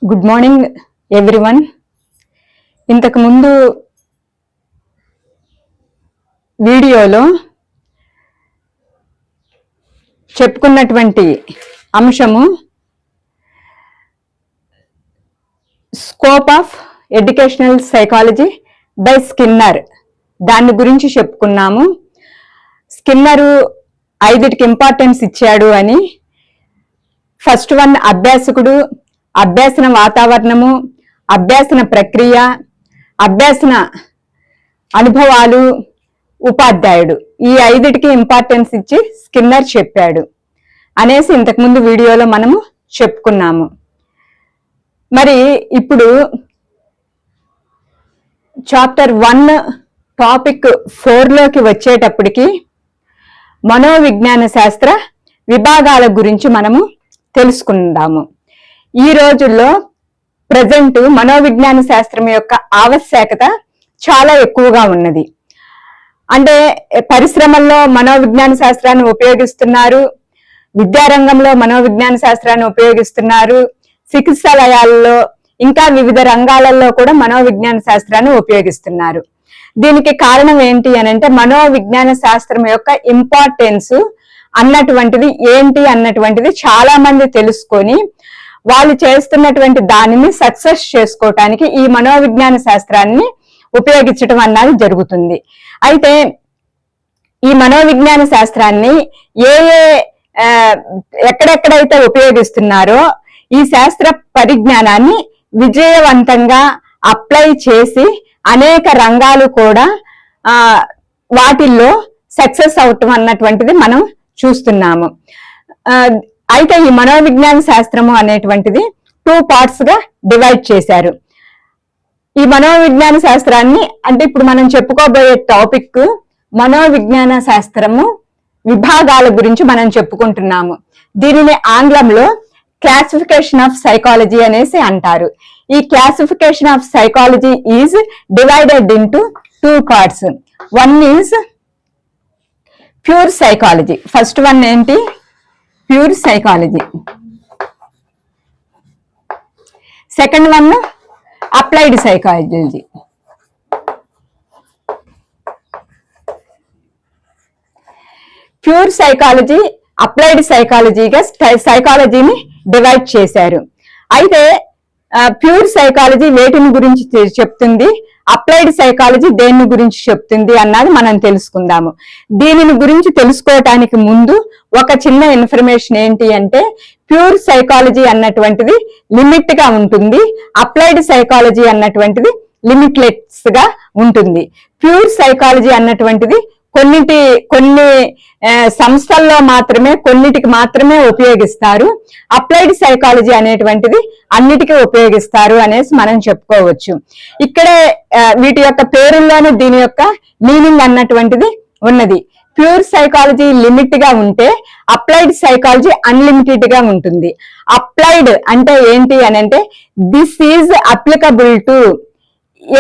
Good morning everyone. ఇంతకు ముందు వీడియోలో చెప్పుకున్నటువంటి అంశము scope of educational psychology by Skinner. దాని గురించి చెప్పుకున్నాము. స్కిన్నరు 5టికి ఇంపార్టెన్స్ ఇచ్చాడు అని. ఫస్ట్ వన్ అభ్యాసకుడు, అభ్యాసన వాతావరణము, అభ్యాసన ప్రక్రియ, అభ్యాసన అనుభవాలు, ఉపాధ్యాయుడు. ఈ 5టికి ఇంపార్టెన్స్ ఇచ్చి స్కిన్నర్ చెప్పాడు అనేసి ఇంతకుముందు వీడియోలో మనము చెప్పుకున్నాము. మరి ఇప్పుడు చాప్టర్ 1 టాపిక్ 4లోకి వచ్చేటప్పటికి మనోవిజ్ఞాన శాస్త్ర విభాగాల గురించి మనము తెలుసుకుందాము. ఈ రోజుల్లో ప్రజెంట్ మనోవిజ్ఞాన శాస్త్రం యొక్క ఆవశ్యకత చాలా ఎక్కువగా ఉన్నది. అంటే పరిశ్రమల్లో మనోవిజ్ఞాన శాస్త్రాన్ని ఉపయోగిస్తున్నారు, విద్యారంగంలో మనోవిజ్ఞాన శాస్త్రాన్ని ఉపయోగిస్తున్నారు, చికిత్సాలయాల్లో ఇంకా వివిధ రంగాలలో కూడా మనోవిజ్ఞాన శాస్త్రాన్ని ఉపయోగిస్తున్నారు. దీనికి కారణం ఏంటి అని అంటే మనోవిజ్ఞాన శాస్త్రం యొక్క ఇంపార్టెన్స్ అన్నటువంటిది ఏంటి అన్నటువంటిది చాలా మంది తెలుసుకొని వాళ్ళు చేస్తున్నటువంటి దానిని సక్సెస్ చేసుకోవటానికి ఈ మనోవిజ్ఞాన శాస్త్రాన్ని ఉపయోగించడం అన్నది జరుగుతుంది. అయితే ఈ మనోవిజ్ఞాన శాస్త్రాన్ని ఎక్కడెక్కడైతే ఉపయోగిస్తున్నారో ఈ శాస్త్ర పరిజ్ఞానాన్ని విజయవంతంగా అప్లై చేసి అనేక రంగాలు కూడా వాటిల్లో సక్సెస్ అవటం అన్నటువంటిది మనం చూస్తున్నాము. అయితే ఈ మనోవిజ్ఞాన శాస్త్రము అనేటువంటిది 2 parts గా డివైడ్ చేశారు. ఈ మనోవిజ్ఞాన శాస్త్రాన్ని అంటే ఇప్పుడు మనం చెప్పుకోబోయే టాపిక్ మనోవిజ్ఞాన శాస్త్రము విభాగాల గురించి మనం చెప్పుకుంటున్నాము. దీనిని ఆంగ్లంలో క్లాసిఫికేషన్ ఆఫ్ సైకాలజీ అనేసి అంటారు. ఈ classification of psychology is divided into 2 parts. One is pure psychology. First one ఏంటి? Pure psychology. Second one applied psychology. Pure psychology, applied సైకాలజీగా సైకాలజీని డివైడ్ చేశారు. అయితే ప్యూర్ సైకాలజీ వేటిని గురించి చెప్తుంది, అప్లైడ్ సైకాలజీ దేని గురించి చెప్తుంది అన్నది మనం తెలుసుకుందాము. దీనిని గురించి తెలుసుకోవటానికి ముందు ఒక చిన్న ఇన్ఫర్మేషన్ ఏంటి అంటే ప్యూర్ సైకాలజీ అన్నటువంటిది లిమిట్ గా ఉంటుంది, అప్లైడ్ సైకాలజీ అన్నటువంటిది లిమిట్లెస్ గా ఉంటుంది. ప్యూర్ సైకాలజీ అన్నటువంటిది కొన్ని సంస్థల్లో మాత్రమే కొన్నిటికి మాత్రమే ఉపయోగిస్తారు, అప్లైడ్ సైకాలజీ అనేటువంటిది అన్నిటికీ ఉపయోగిస్తారు అనేసి మనం చెప్పుకోవచ్చు. ఇక్కడే వీటి యొక్క పేరుల్లోనే దీని యొక్క మీనింగ్ అన్నటువంటిది ఉన్నది. ప్యూర్ సైకాలజీ లిమిట్ గా ఉంటే అప్లైడ్ సైకాలజీ అన్లిమిటెడ్ గా ఉంటుంది. అప్లైడ్ అంటే ఏంటి అని అంటే this is applicable to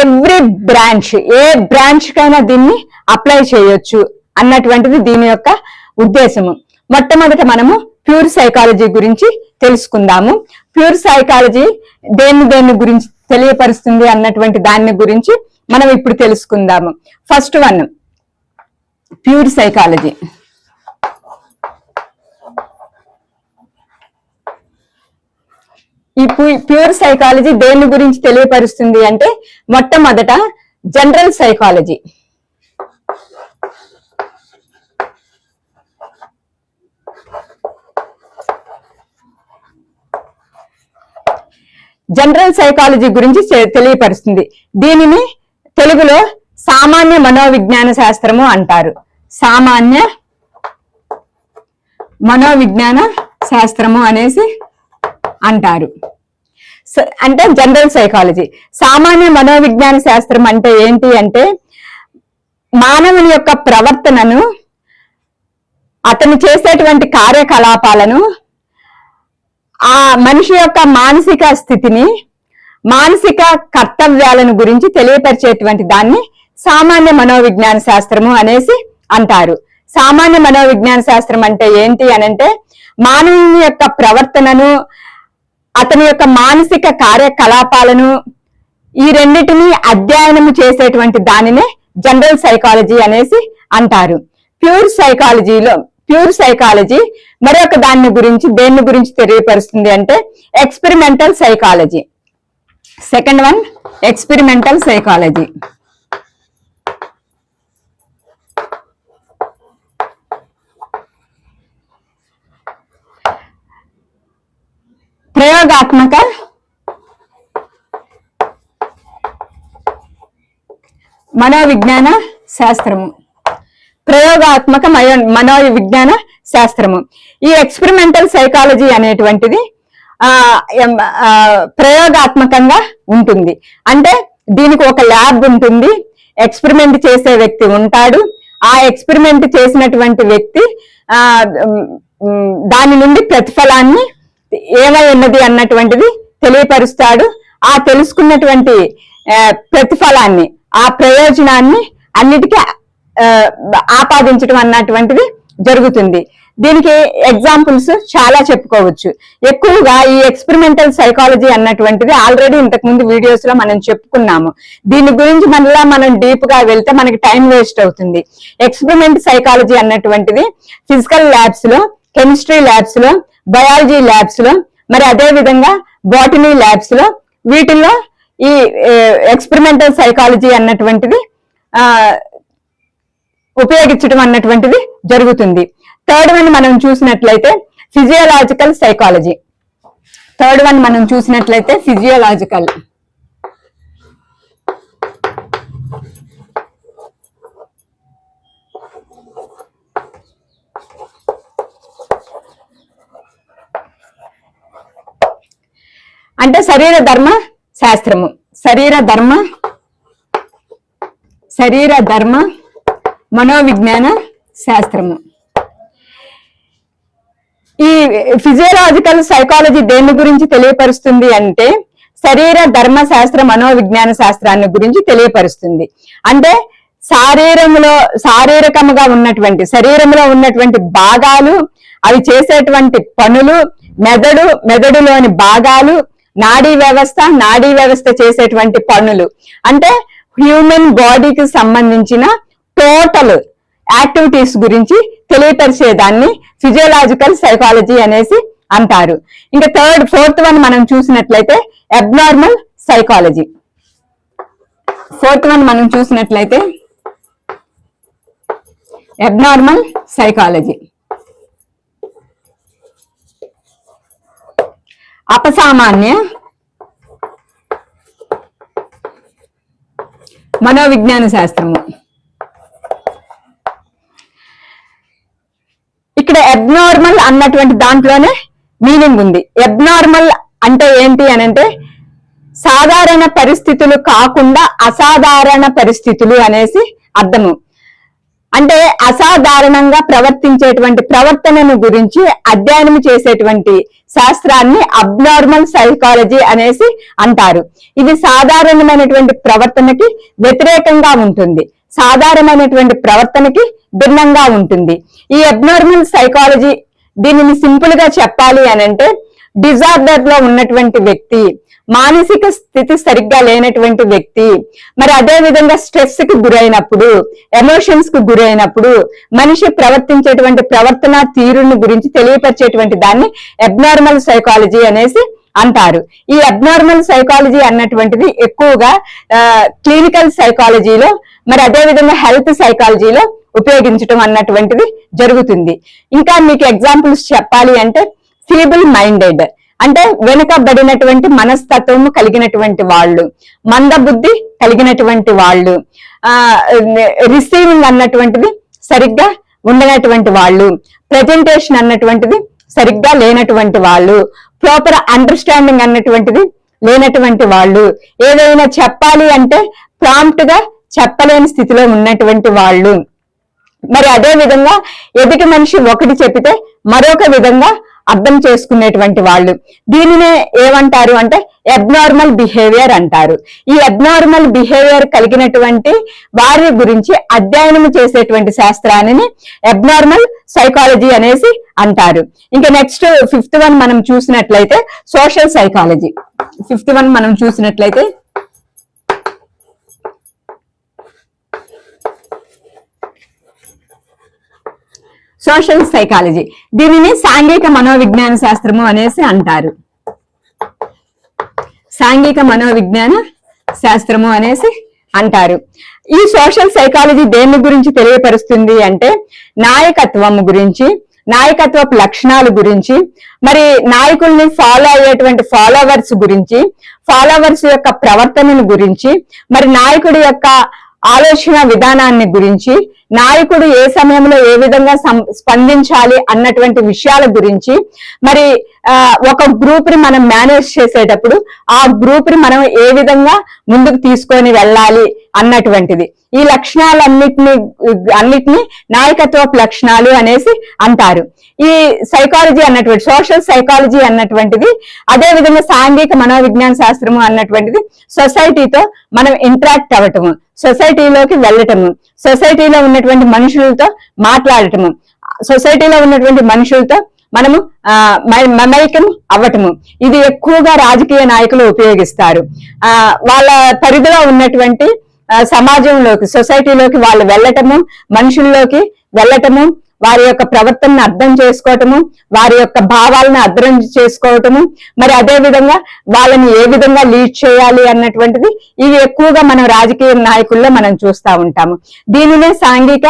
every branch, A branch కైనా దీన్ని అప్లై చేయొచ్చు అన్నటువంటిది దీని యొక్క ఉద్దేశము. మొట్టమొదట మనము ప్యూర్ సైకాలజీ గురించి తెలుసుకుందాము. ప్యూర్ సైకాలజీ దేని గురించి తెలియపరుస్తుంది అన్నటువంటి దాని గురించి మనం ఇప్పుడు తెలుసుకుందాము. First one pure psychology. ఈ ప్యూర్ సైకాలజీ దేని గురించి తెలియపరుస్తుంది అంటే మొట్టమొదట జనరల్ సైకాలజీ. జనరల్ సైకాలజీ గురించి తెలియపరుస్తుంది. దీనిని తెలుగులో సామాన్య మనోవిజ్ఞాన శాస్త్రము అంటారు. సామాన్య మనోవిజ్ఞాన శాస్త్రము అనేసి అంటారు. అంటే జనరల్ సైకాలజీ. సామాన్య మనోవిజ్ఞాన శాస్త్రం అంటే ఏంటి అంటే మానవుని యొక్క ప్రవర్తనను, అతను చేసేటువంటి కార్యకలాపాలను, ఆ మనిషి యొక్క మానసిక స్థితిని, మానసిక కర్తవ్యాలను గురించి తెలియపరిచేటువంటి దాన్ని సామాన్య మనోవిజ్ఞాన శాస్త్రము అనేసి అంటారు. సామాన్య మనోవిజ్ఞాన శాస్త్రం అంటే ఏంటి అనంటే మానవుని యొక్క ప్రవర్తనను, అతని యొక్క మానసిక కార్యకలాపాలను ఈ రెండింటినీ అధ్యయనం చేసేటువంటి దానినే జనరల్ సైకాలజీ అనేసి అంటారు. ప్యూర్ సైకాలజీ మరొక దేని గురించి తెలియపరుస్తుంది అంటే experimental psychology. Second one experimental psychology. ప్రయోగాత్మక మనోవిజ్ఞాన శాస్త్రము. ప్రయోగాత్మక మనోవిజ్ఞాన శాస్త్రము. ఈ ఎక్స్పెరిమెంటల్ సైకాలజీ అనేటువంటిది ప్రయోగాత్మకంగా ఉంటుంది. అంటే దీనికి ఒక ల్యాబ్ ఉంటుంది, ఎక్స్పెరిమెంట్ చేసే వ్యక్తి ఉంటాడు. ఆ ఎక్స్పెరిమెంట్ చేసినటువంటి వ్యక్తి దాని నుండి ప్రతిఫలాన్ని ఏమై ఉన్నది అన్నటువంటిది తెలియపరుస్తాడు. ఆ తెలుసుకున్నటువంటి ప్రతిఫలాన్ని, ఆ ప్రయోజనాన్ని అన్నిటికీ ఆపాదించడం అన్నటువంటిది జరుగుతుంది. దీనికి ఎగ్జాంపుల్స్ చాలా చెప్పుకోవచ్చు. ఎక్కువగా ఈ ఎక్స్పెరిమెంటల్ సైకాలజీ అన్నటువంటిది ఆల్రెడీ ఇంతకు ముందు వీడియోస్ లో మనం చెప్పుకున్నాము. దీని గురించి మళ్ళా మనం డీప్ గా వెళ్తే మనకి టైం వేస్ట్ అవుతుంది. ఎక్స్పెరిమెంట్ సైకాలజీ అన్నటువంటిది ఫిజికల్ ల్యాబ్స్ లో, కెమిస్ట్రీ ల్యాబ్స్ లో, బయాలజీ ల్యాబ్స్ లో, మరి అదే విధంగా బాటనీ ల్యాబ్స్ లో, వీటిల్లో ఈ ఎక్స్పెరిమెంటల్ సైకాలజీ అన్నటువంటిది ఉపయోగించడం అన్నటువంటిది జరుగుతుంది. థర్డ్ వన్ మనం చూసినట్లయితే ఫిజియోలాజికల్ సైకాలజీ. ఫిజియోలాజికల్. అంటే శరీర ధర్మ శాస్త్రము. శరీర ధర్మ మనోవిజ్ఞాన శాస్త్రము. ఈ ఫిజియోలాజికల్ సైకాలజీ దేని గురించి తెలియపరుస్తుంది అంటే శరీర ధర్మ శాస్త్ర మనోవిజ్ఞాన శాస్త్రాన్ని గురించి తెలియపరుస్తుంది. అంటే శారీరకముగా ఉన్నటువంటి శరీరంలో ఉన్నటువంటి భాగాలు, అవి చేసేటువంటి పనులు, మెదడులోని భాగాలు, నాడీ వ్యవస్థ చేసేటువంటి పనులు, అంటే హ్యూమన్ బాడీకి సంబంధించిన టోటల్ యాక్టివిటీస్ గురించి తెలియపరిచేదాన్ని ఫిజియోలాజికల్ సైకాలజీ అనేసి అంటారు. ఇంకా ఫోర్త్ వన్ మనం చూసినట్లయితే అబ్నార్మల్ సైకాలజీ. Abnormal psychology. అపసామాన్య మనోవిజ్ఞాన శాస్త్రము. ఇక్కడ అబ్నార్మల్ అన్నటువంటి దాంట్లోనే మీనింగ్ ఉంది. అబ్నార్మల్ అంటే ఏంటి అనంటే సాధారణ పరిస్థితులు కాకుండా అసాధారణ పరిస్థితులు అనేసి అర్థము. అంటే అసాధారణంగా ప్రవర్తించేటువంటి ప్రవర్తనను గురించి అధ్యయనం చేసేటువంటి శాస్త్రాన్ని అబ్నార్మల్ సైకాలజీ అనేసి అంటారు. ఇది సాధారణమైనటువంటి ప్రవర్తనకి వ్యతిరేకంగా ఉంటుంది, సాధారణమైనటువంటి ప్రవర్తనకి భిన్నంగా ఉంటుంది. ఈ అబ్నార్మల్ సైకాలజీ, దీనిని సింపుల్ గా చెప్పాలి అనంటే డిజార్డర్ లో ఉన్నటువంటి వ్యక్తి, మానసిక స్థితి సరిగ్గా లేనటువంటి వ్యక్తి, మరి అదే విధంగా స్ట్రెస్ కి గురైనప్పుడు, ఎమోషన్స్ కు గురైనప్పుడు మనిషి ప్రవర్తించేటువంటి ప్రవర్తన తీరుని గురించి తెలియపరిచేటువంటి దాన్ని అబ్నార్మల్ సైకాలజీ అనేసి అంటారు. ఈ అబ్నార్మల్ సైకాలజీ అన్నటువంటిది ఎక్కువగా క్లినికల్ సైకాలజీలో, మరి అదే విధంగా హెల్త్ సైకాలజీలో ఉపయోగించడం అన్నటువంటిది జరుగుతుంది. ఇంకా మీకు ఎగ్జాంపుల్స్ చెప్పాలి అంటే ఫీబుల్ మైండెడ్ అంటే వెనుకబడినటువంటి మనస్తత్వము కలిగినటువంటి వాళ్ళు, మందబుద్ధి కలిగినటువంటి వాళ్ళు, రిసీవింగ్ అన్నటువంటిది సరిగ్గా ఉండనటువంటి వాళ్ళు, ప్రెజెంటేషన్ అన్నటువంటిది సరిగ్గా లేనటువంటి వాళ్ళు, ప్రాపర్ అండర్స్టాండింగ్ అన్నటువంటిది లేనటువంటి వాళ్ళు, ఏదైనా చెప్పాలి అంటే ప్రాంప్ట్ గా చెప్పలేని స్థితిలో ఉన్నటువంటి వాళ్ళు, మరి అదే విధంగా ఎదుటి మనిషి ఒకటి చెప్తే మరొక విధంగా అర్థం చేసుకునేటువంటి వాళ్ళు. దీనినే ఏమంటారు అంటే అబ్నార్మల్ బిహేవియర్ అంటారు. ఈ అబ్నార్మల్ బిహేవియర్ కలిగినటువంటి వారి గురించి అధ్యయనం చేసేటువంటి శాస్త్రాన్ని అబ్నార్మల్ సైకాలజీ అనేసి అంటారు. ఇంకా నెక్స్ట్ 5th వన్ మనం చూసినట్లయితే సోషల్ సైకాలజీ. 5th వన్ మనం చూసినట్లయితే సోషల్ సైకాలజీ. దీనిని సాంఘిక మనోవిజ్ఞాన శాస్త్రము అనేసి అంటారు. సాంఘిక మనోవిజ్ఞాన శాస్త్రము అనేసి అంటారు. ఈ సోషల్ సైకాలజీ దేని గురించి తెలియపరుస్తుంది అంటే నాయకత్వము గురించి, నాయకత్వపు లక్షణాల గురించి, మరి నాయకుల్ని ఫాలో అయ్యేటువంటి ఫాలోవర్స్ గురించి, ఫాలోవర్స్ యొక్క ప్రవర్తనను గురించి, మరి నాయకుడి యొక్క ఆలోచన విధానాన్ని గురించి, నాయకుడు ఏ సమయంలో ఏ విధంగా స్పందించాలి అన్నటువంటి విషయాల గురించి, మరి ఒక గ్రూప్ ని మనం మేనేజ్ చేసేటప్పుడు ఆ గ్రూప్ ని మనం ఏ విధంగా ముందుకు తీసుకొని వెళ్ళాలి అన్నటువంటిది. ఈ లక్షణాలన్నిటిని నాయకత్వపు లక్షణాలు అనేసి అంటారు. ఈ సైకాలజీ అన్నటువంటి సోషల్ సైకాలజీ అన్నటువంటిది, అదే విధంగా సాంఘిక మనోవిజ్ఞాన శాస్త్రము అన్నటువంటిది సొసైటీతో మనం ఇంటరాక్ట్ అవ్వటము, సొసైటీలోకి వెళ్ళటము, సొసైటీలో ఉన్నటువంటి మనుషులతో మాట్లాడటము, సొసైటీలో ఉన్నటువంటి మనుషులతో మనము మమైకం అవ్వటము. ఇది ఎక్కువగా రాజకీయ నాయకులు ఉపయోగిస్తారు. వాళ్ళ పరిధిలో ఉన్నటువంటి సమాజంలోకి, సొసైటీలోకి వాళ్ళు వెళ్ళటము, మనుషుల్లోకి వెళ్ళటము, వారి యొక్క ప్రవర్తనను అర్థం చేసుకోవటము, వారి యొక్క భావాలను అర్థం చేసుకోవటము, మరి అదే విధంగా వాళ్ళని ఏ విధంగా లీడ్ చేయాలి అన్నటువంటిది ఇవి ఎక్కువగా మనం రాజకీయ నాయకుల్లో మనం చూస్తూ ఉంటాము. దీనినే సాంఘిక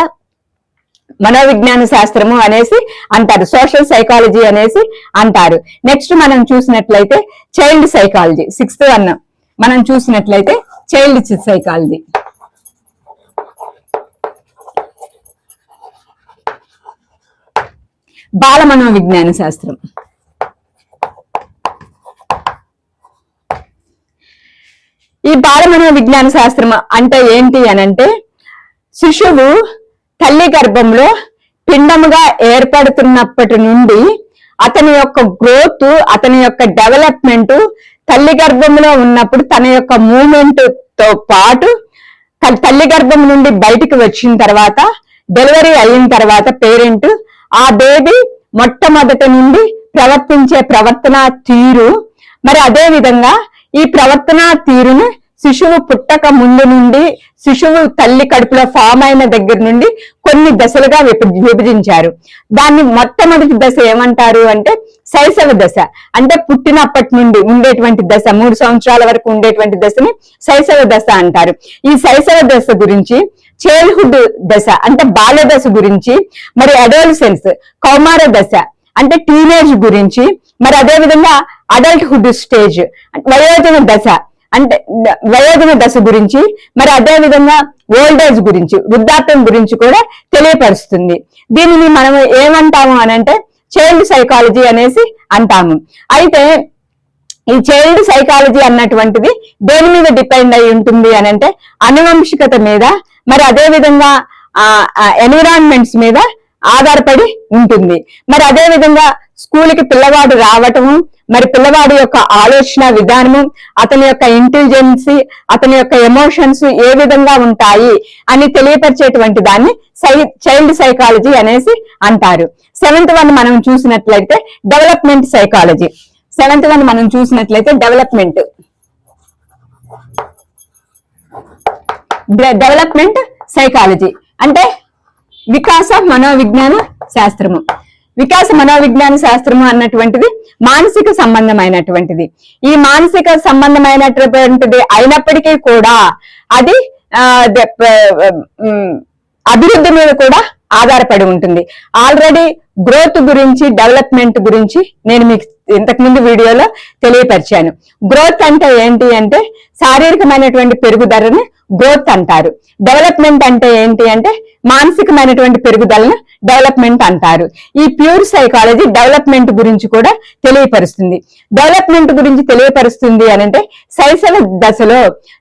మనోవిజ్ఞాన శాస్త్రము అనేసి అంటారు, సోషల్ సైకాలజీ అనేసి అంటారు. నెక్స్ట్ మనం చూసినట్లయితే చైల్డ్ సైకాలజీ. 6th వన్ మనం చూసినట్లయితే చైల్డ్ సైకాలజీ. బాల మనోవిజ్ఞాన శాస్త్రం. ఈ బాల మనోవిజ్ఞాన శాస్త్రం అంటే ఏంటి అనంటే, శిశువు తల్లి గర్భంలో పిండముగా ఏర్పడుతున్నప్పటి నుండి అతని యొక్క గ్రోత్, అతని యొక్క డెవలప్మెంట్, తల్లి గర్భంలో ఉన్నప్పుడు తన యొక్క మూమెంట్ తో పాటు తల్లి గర్భం నుండి బయటికి వచ్చిన తర్వాత, డెలివరీ అయిన తర్వాత పేరెంట్ ఆ బేబీ మొట్టమొదటి నుండి ప్రవర్తించే ప్రవర్తన తీరు, మరి అదే విధంగా ఈ ప్రవర్తన తీరును శిశువు పుట్టక ముందు నుండి, శిశువు తల్లి కడుపులో ఫామ్ అయిన దగ్గర నుండి కొన్ని దశలుగా విభజించారు. దాన్ని మొట్టమొదటి దశ ఏమంటారు అంటే శైశవ దశ. అంటే పుట్టినప్పటి నుండి ఉండేటువంటి దశ, 3 సంవత్సరాల వరకు ఉండేటువంటి దశని శైశవ దశ అంటారు. ఈ శైశవ దశ గురించి, చైల్డ్హుడ్ దశ అంటే బాల్య దశ గురించి, మరి అడోలసెన్స్ కౌమార దశ అంటే టీనేజ్ గురించి, మరి అదే విధంగా అడల్ట్హుడ్ స్టేజ్ వయోజన దశ అంటే వయోజన దశ గురించి, మరి అదే విధంగా ఓల్డ్ ఏజ్ గురించి, వృద్ధాప్యం గురించి కూడా తెలియపరుస్తుంది. దీనిని మనం ఏమంటాము అనంటే చైల్డ్ సైకాలజీ అనేసి అంటాము. అయితే ఈ చైల్డ్ సైకాలజీ అన్నటువంటిది దేని మీద డిపెండ్ అయి ఉంటుంది అనంటే అనువంశికత మీద, మరి అదే విధంగా ఎన్విరాన్మెంట్స్ మీద ఆధారపడి ఉంటుంది. మరి అదే విధంగా స్కూల్కి పిల్లవాడు రావటము, మరి పిల్లవాడి యొక్క ఆలోచన విధానము, అతని యొక్క ఇంటెలిజెన్సీ, అతని యొక్క ఎమోషన్స్ ఏ విధంగా ఉంటాయి అని తెలియపరిచేటువంటి దాన్ని చైల్డ్ సైకాలజీ అనేసి అంటారు. 7th వన్ మనం చూసినట్లయితే డెవలప్మెంట్ సైకాలజీ. 7th వన్ మనం చూసినట్లయితే డెవలప్మెంట్ సైకాలజీ అంటే వికాస మనోవిజ్ఞాన శాస్త్రము. వికాస మనోవిజ్ఞాన శాస్త్రము అన్నటువంటిది మానసిక సంబంధమైనటువంటిది. ఈ మానసిక సంబంధమైనటువంటిది అయినప్పటికీ కూడా అది అభివృద్ధి మీద కూడా ఆధారపడి ఉంటుంది. ఆల్రెడీ గ్రోత్ గురించి, డెవలప్మెంట్ గురించి నేను మీకు ఇంతకుముందు వీడియోలో తెలియపరిచాను. గ్రోత్ అంటే ఏంటి అంటే శారీరకమైనటువంటి పెరుగుదలని గ్రోత్ అంటారు. డెవలప్మెంట్ అంటే ఏంటి అంటే మానసికమైనటువంటి పెరుగుదలను డెవలప్మెంట్ అంటారు. ఈ ప్యూర్ సైకాలజీ డెవలప్మెంట్ గురించి కూడా తెలియపరుస్తుంది. డెవలప్మెంట్ గురించి తెలియపరుస్తుంది అనంటే శైశవ దశలో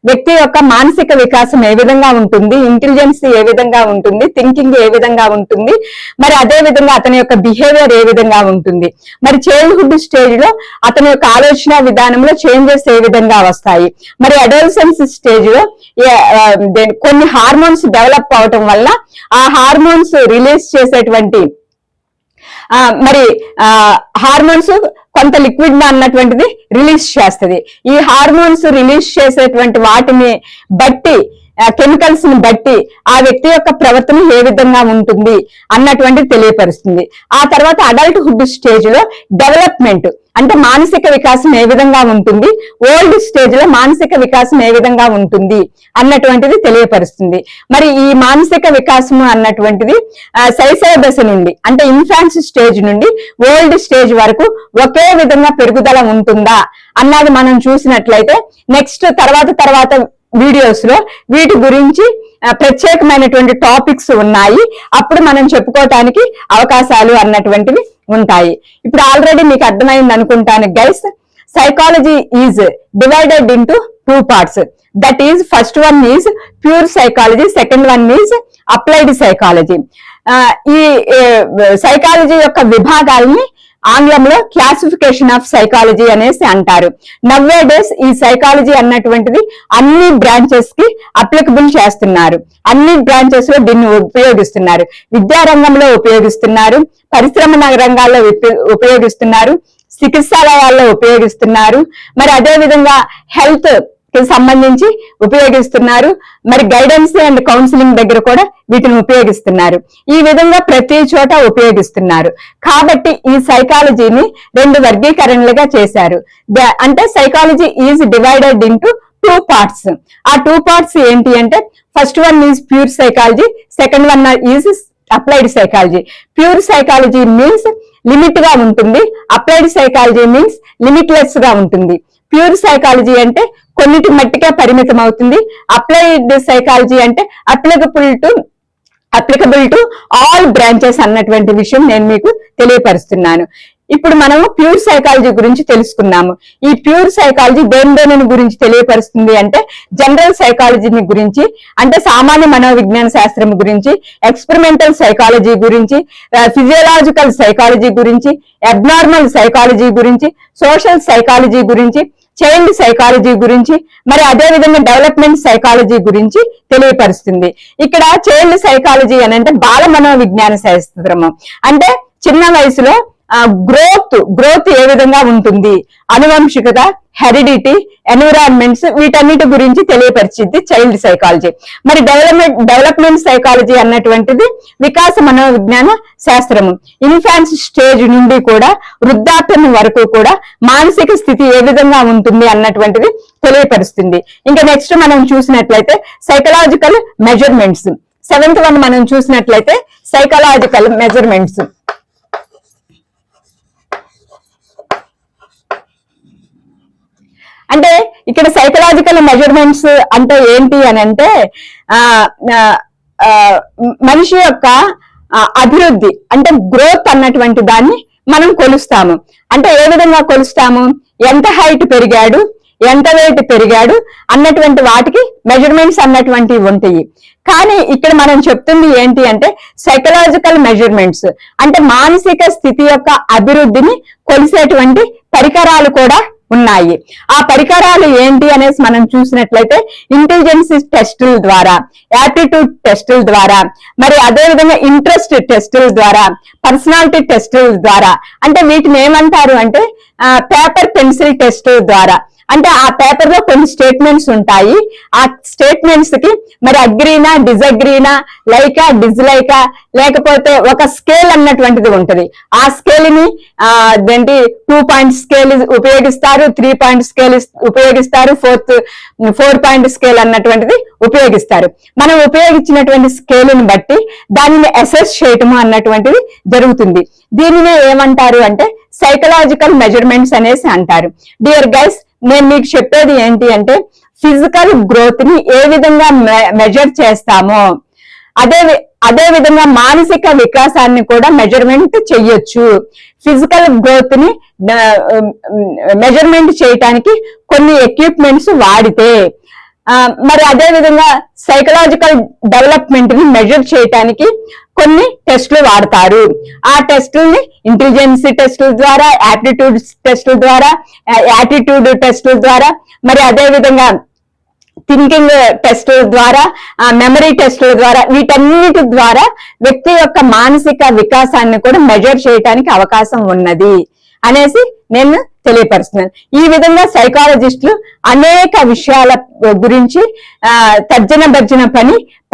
వ్యక్తి యొక్క మానసిక వికాసం ఏ విధంగా ఉంటుంది, ఇంటెలిజెన్స్ ఏ విధంగా ఉంటుంది, థింకింగ్ ఏ విధంగా ఉంటుంది, మరి అదే విధంగా అతని యొక్క యొక్క బిహేవియర్ ఏ విధంగా ఉంటుంది, మరి చైల్డ్హుడ్ స్టేజ్ లో అతని యొక్క ఆలోచన విధానంలో చేంజెస్ ఏ విధంగా వస్తాయి, మరి అడోలసెన్స్ స్టేజ్ లో కొన్ని హార్మోన్స్ డెవలప్ అవటం వల్ల ఆ హార్మోన్స్ రిలీజ్ చేసేటువంటి మరి హార్మోన్స్ కొంత లిక్విడ్ అన్నటువంటిది రిలీజ్ చేస్తుంది. ఈ హార్మోన్స్ రిలీజ్ చేసేటువంటి వాటిని బట్టి కెమికల్స్ ని బట్టి ఆ వ్యక్తి యొక్క ప్రవర్తన ఏ విధంగా ఉంటుంది అన్నటువంటిది తెలియపరుస్తుంది. ఆ తర్వాత అడల్ట్హుడ్ స్టేజ్ లో డెవలప్మెంట్ అంటే మానసిక వికాసం ఏ విధంగా ఉంటుంది, ఓల్డ్ స్టేజ్ లో మానసిక వికాసం ఏ విధంగా ఉంటుంది అన్నటువంటిది తెలియపరుస్తుంది. మరి ఈ మానసిక వికాసము అన్నటువంటిది శైశవ దశ నుండి అంటే ఇన్ఫాన్స్ స్టేజ్ నుండి ఓల్డ్ స్టేజ్ వరకు ఒకే విధంగా పెరుగుదల ఉంటుందా అన్నది మనం చూసినట్లయితే నెక్స్ట్ తర్వాత వీడియోస్ లో వీటి గురించి ప్రత్యేకమైనటువంటి టాపిక్స్ ఉన్నాయి, అప్పుడు మనం చెప్పుకోవటానికి అవకాశాలు అన్నటువంటివి ఉంటాయి. ఇప్పుడు ఆల్రెడీ మీకు అర్థమైంది అనుకుంటాను guys. Psychology is divided into 2 parts. That is first one is pure psychology, second one is applied psychology. ఈ సైకాలజీ యొక్క విభాగాల్ని ఆంగ్లంలో క్లాసిఫికేషన్ ఆఫ్ సైకాలజీ అనేసి అంటారు. నవ్వే డేస్ ఈ సైకాలజీ అన్నటువంటిది అన్ని బ్రాంచెస్ కి అప్లికబుల్ చేస్తున్నారు, అన్ని బ్రాంచెస్ లో దీన్ని ఉపయోగిస్తున్నారు. విద్యారంగంలో ఉపయోగిస్తున్నారు, పరిశ్రమ రంగాల్లో ఉపయోగిస్తున్నారు, చికిత్సాలయాల్లో ఉపయోగిస్తున్నారు, మరి అదే విధంగా హెల్త్ సంబంధించి ఉపయోగిస్తున్నారు, మరి గైడెన్స్ అండ్ కౌన్సిలింగ్ దగ్గర కూడా వీటిని ఉపయోగిస్తున్నారు. ఈ విధంగా ప్రతి చోట ఉపయోగిస్తున్నారు. కాబట్టి ఈ సైకాలజీని 2 వర్గీకరణలుగా చేశారు. అంటే psychology is divided into 2 parts. ఆ 2 parts ఏంటి అంటే first one is pure psychology, second one is applied psychology. Pure psychology means limit గా ఉంటుంది, అప్లైడ్ సైకాలజీ మీన్స్ లిమిట్లెస్ గా ఉంటుంది. ప్యూర్ సైకాలజీ అంటే కొన్నిటి మట్టిగా పరిమితం అవుతుంది, అప్లైడ్ సైకాలజీ అంటే అప్లికబుల్ టు ఆల్ బ్రాంచెస్ అన్నటువంటి విషయం నేను మీకు తెలియపరుస్తున్నాను. ఇప్పుడు మనము ప్యూర్ సైకాలజీ గురించి తెలుసుకున్నాము. ఈ ప్యూర్ సైకాలజీ దేని గురించి తెలియపరుస్తుంది అంటే జనరల్ సైకాలజీని గురించి, అంటే సామాన్య మనోవిజ్ఞాన శాస్త్రం గురించి, ఎక్స్పెరిమెంటల్ సైకాలజీ గురించి, ఫిజియోలాజికల్ సైకాలజీ గురించి, అబ్నార్మల్ సైకాలజీ గురించి, సోషల్ సైకాలజీ గురించి, చైల్డ్ సైకాలజీ గురించి, మరి అదే విధంగా డెవలప్మెంట్ సైకాలజీ గురించి తెలియపరుస్తుంది. ఇక్కడ చైల్డ్ సైకాలజీ అని అంటే బాల మనోవిజ్ఞాన శాస్త్రము, అంటే చిన్న వయసులో గ్రోత్ ఏ విధంగా ఉంటుంది, అనువంశికత, హెరిడిటీ, ఎన్విరాన్మెంట్స్, వీటన్నిటి గురించి తెలియపరిచింది చైల్డ్ సైకాలజీ. మరి డెవలప్మెంట్ సైకాలజీ అన్నటువంటిది వికాస మనోవిజ్ఞాన శాస్త్రము. ఇన్ఫాన్స్ స్టేజ్ నుండి కూడా వృద్ధాప్యం వరకు కూడా మానసిక స్థితి ఏ విధంగా ఉంటుంది అన్నటువంటిది తెలియపరుస్తుంది. ఇంకా నెక్స్ట్ మనం చూసినట్లయితే సైకలాజికల్ మెజర్మెంట్స్, 7th వన్ మనం చూసినట్లయితే సైకలాజికల్ మెజర్మెంట్స్. అంటే ఇక్కడ సైకలాజికల్ మెజర్మెంట్స్ అంటే ఏంటి అని అంటే మనిషి యొక్క అభివృద్ధి అంటే గ్రోత్ అన్నటువంటి దాన్ని మనం కొలుస్తాము. అంటే ఏ విధంగా కొలుస్తాము, ఎంత హైట్ పెరిగాడు, ఎంత వెయిట్ పెరిగాడు అన్నటువంటి వాటికి మెజర్మెంట్స్ అన్నటువంటివి ఉంటాయి. కానీ ఇక్కడ మనం చెప్తుంది ఏంటి అంటే సైకలాజికల్ మెజర్మెంట్స్ అంటే మానసిక స్థితి యొక్క అభివృద్ధిని కొలిసేటువంటి పరికరాలు కూడా ఉన్నాయి. ఆ పరికరాలు ఏంటి అనేసి మనం చూసినట్లయితే ఇంటెలిజెన్స్ టెస్టుల ద్వారా, యాప్టిట్యూడ్ టెస్టుల ద్వారా, మరి అదే విధంగా ఇంట్రెస్ట్ టెస్టుల ద్వారా, పర్సనాలిటీ టెస్టుల ద్వారా, అంటే వీటిని ఏమంటారు అంటే పేపర్ పెన్సిల్ టెస్టుల ద్వారా. అంటే ఆ పేపర్ లో కొన్ని స్టేట్మెంట్స్ ఉంటాయి, ఆ స్టేట్మెంట్స్ కి మరి అగ్రీనా, డిజగ్రీనా, లైకా, డిజ్లైకా, లేకపోతే ఒక స్కేల్ అన్నటువంటిది ఉంటది. ఆ స్కేల్ ని 2 point స్కేల్ ఉపయోగిస్తారు, 3 point స్కేల్ ఉపయోగిస్తారు, 4 point స్కేల్ అన్నటువంటిది ఉపయోగిస్తారు. మనం ఉపయోగించినటువంటి స్కేల్ ని బట్టి దానిని అసెస్ చేయటము అన్నటువంటిది జరుగుతుంది. దీనినే ఏమంటారు అంటే సైకలాజికల్ మెజర్మెంట్స్ అనేసి అంటారు. డియర్ గైస్, నేను మీకు చెప్పేది ఏంటి అంటే ఫిజికల్ గ్రోత్ ని ఏ విధంగా మెజర్ చేస్తామో అదే విధంగా మానసిక వికాసాన్ని కూడా మెజర్మెంట్ చెయ్యొచ్చు. ఫిజికల్ గ్రోత్ ని మెజర్మెంట్ చేయటానికి కొన్ని ఎక్విప్మెంట్స్ వాడితే, మరి అదే విధంగా సైకలాజికల్ డెవలప్మెంట్ ని మెజర్ చేయడానికి కొన్ని టెస్టులు వాడతారు. ఆ టెస్టుల్ని ఇంటెలిజెన్స్ టెస్టుల ద్వారా, యాప్టిట్యూడ్ టెస్టుల ద్వారా, యాటిట్యూడ్ టెస్టుల ద్వారా, మరి అదే విధంగా థింకింగ్ టెస్టుల ద్వారా, మెమరీ టెస్టుల ద్వారా, వీటన్నిటి ద్వారా వ్యక్తి యొక్క మానసిక వికాసాన్ని కూడా మెజర్ చేయడానికి అవకాశం ఉన్నది అనేసి నేను తెలియపరుస్తున్నాను. ఈ విధంగా సైకాలజిస్టులు అనేక విషయాల గురించి తర్జన భర్జన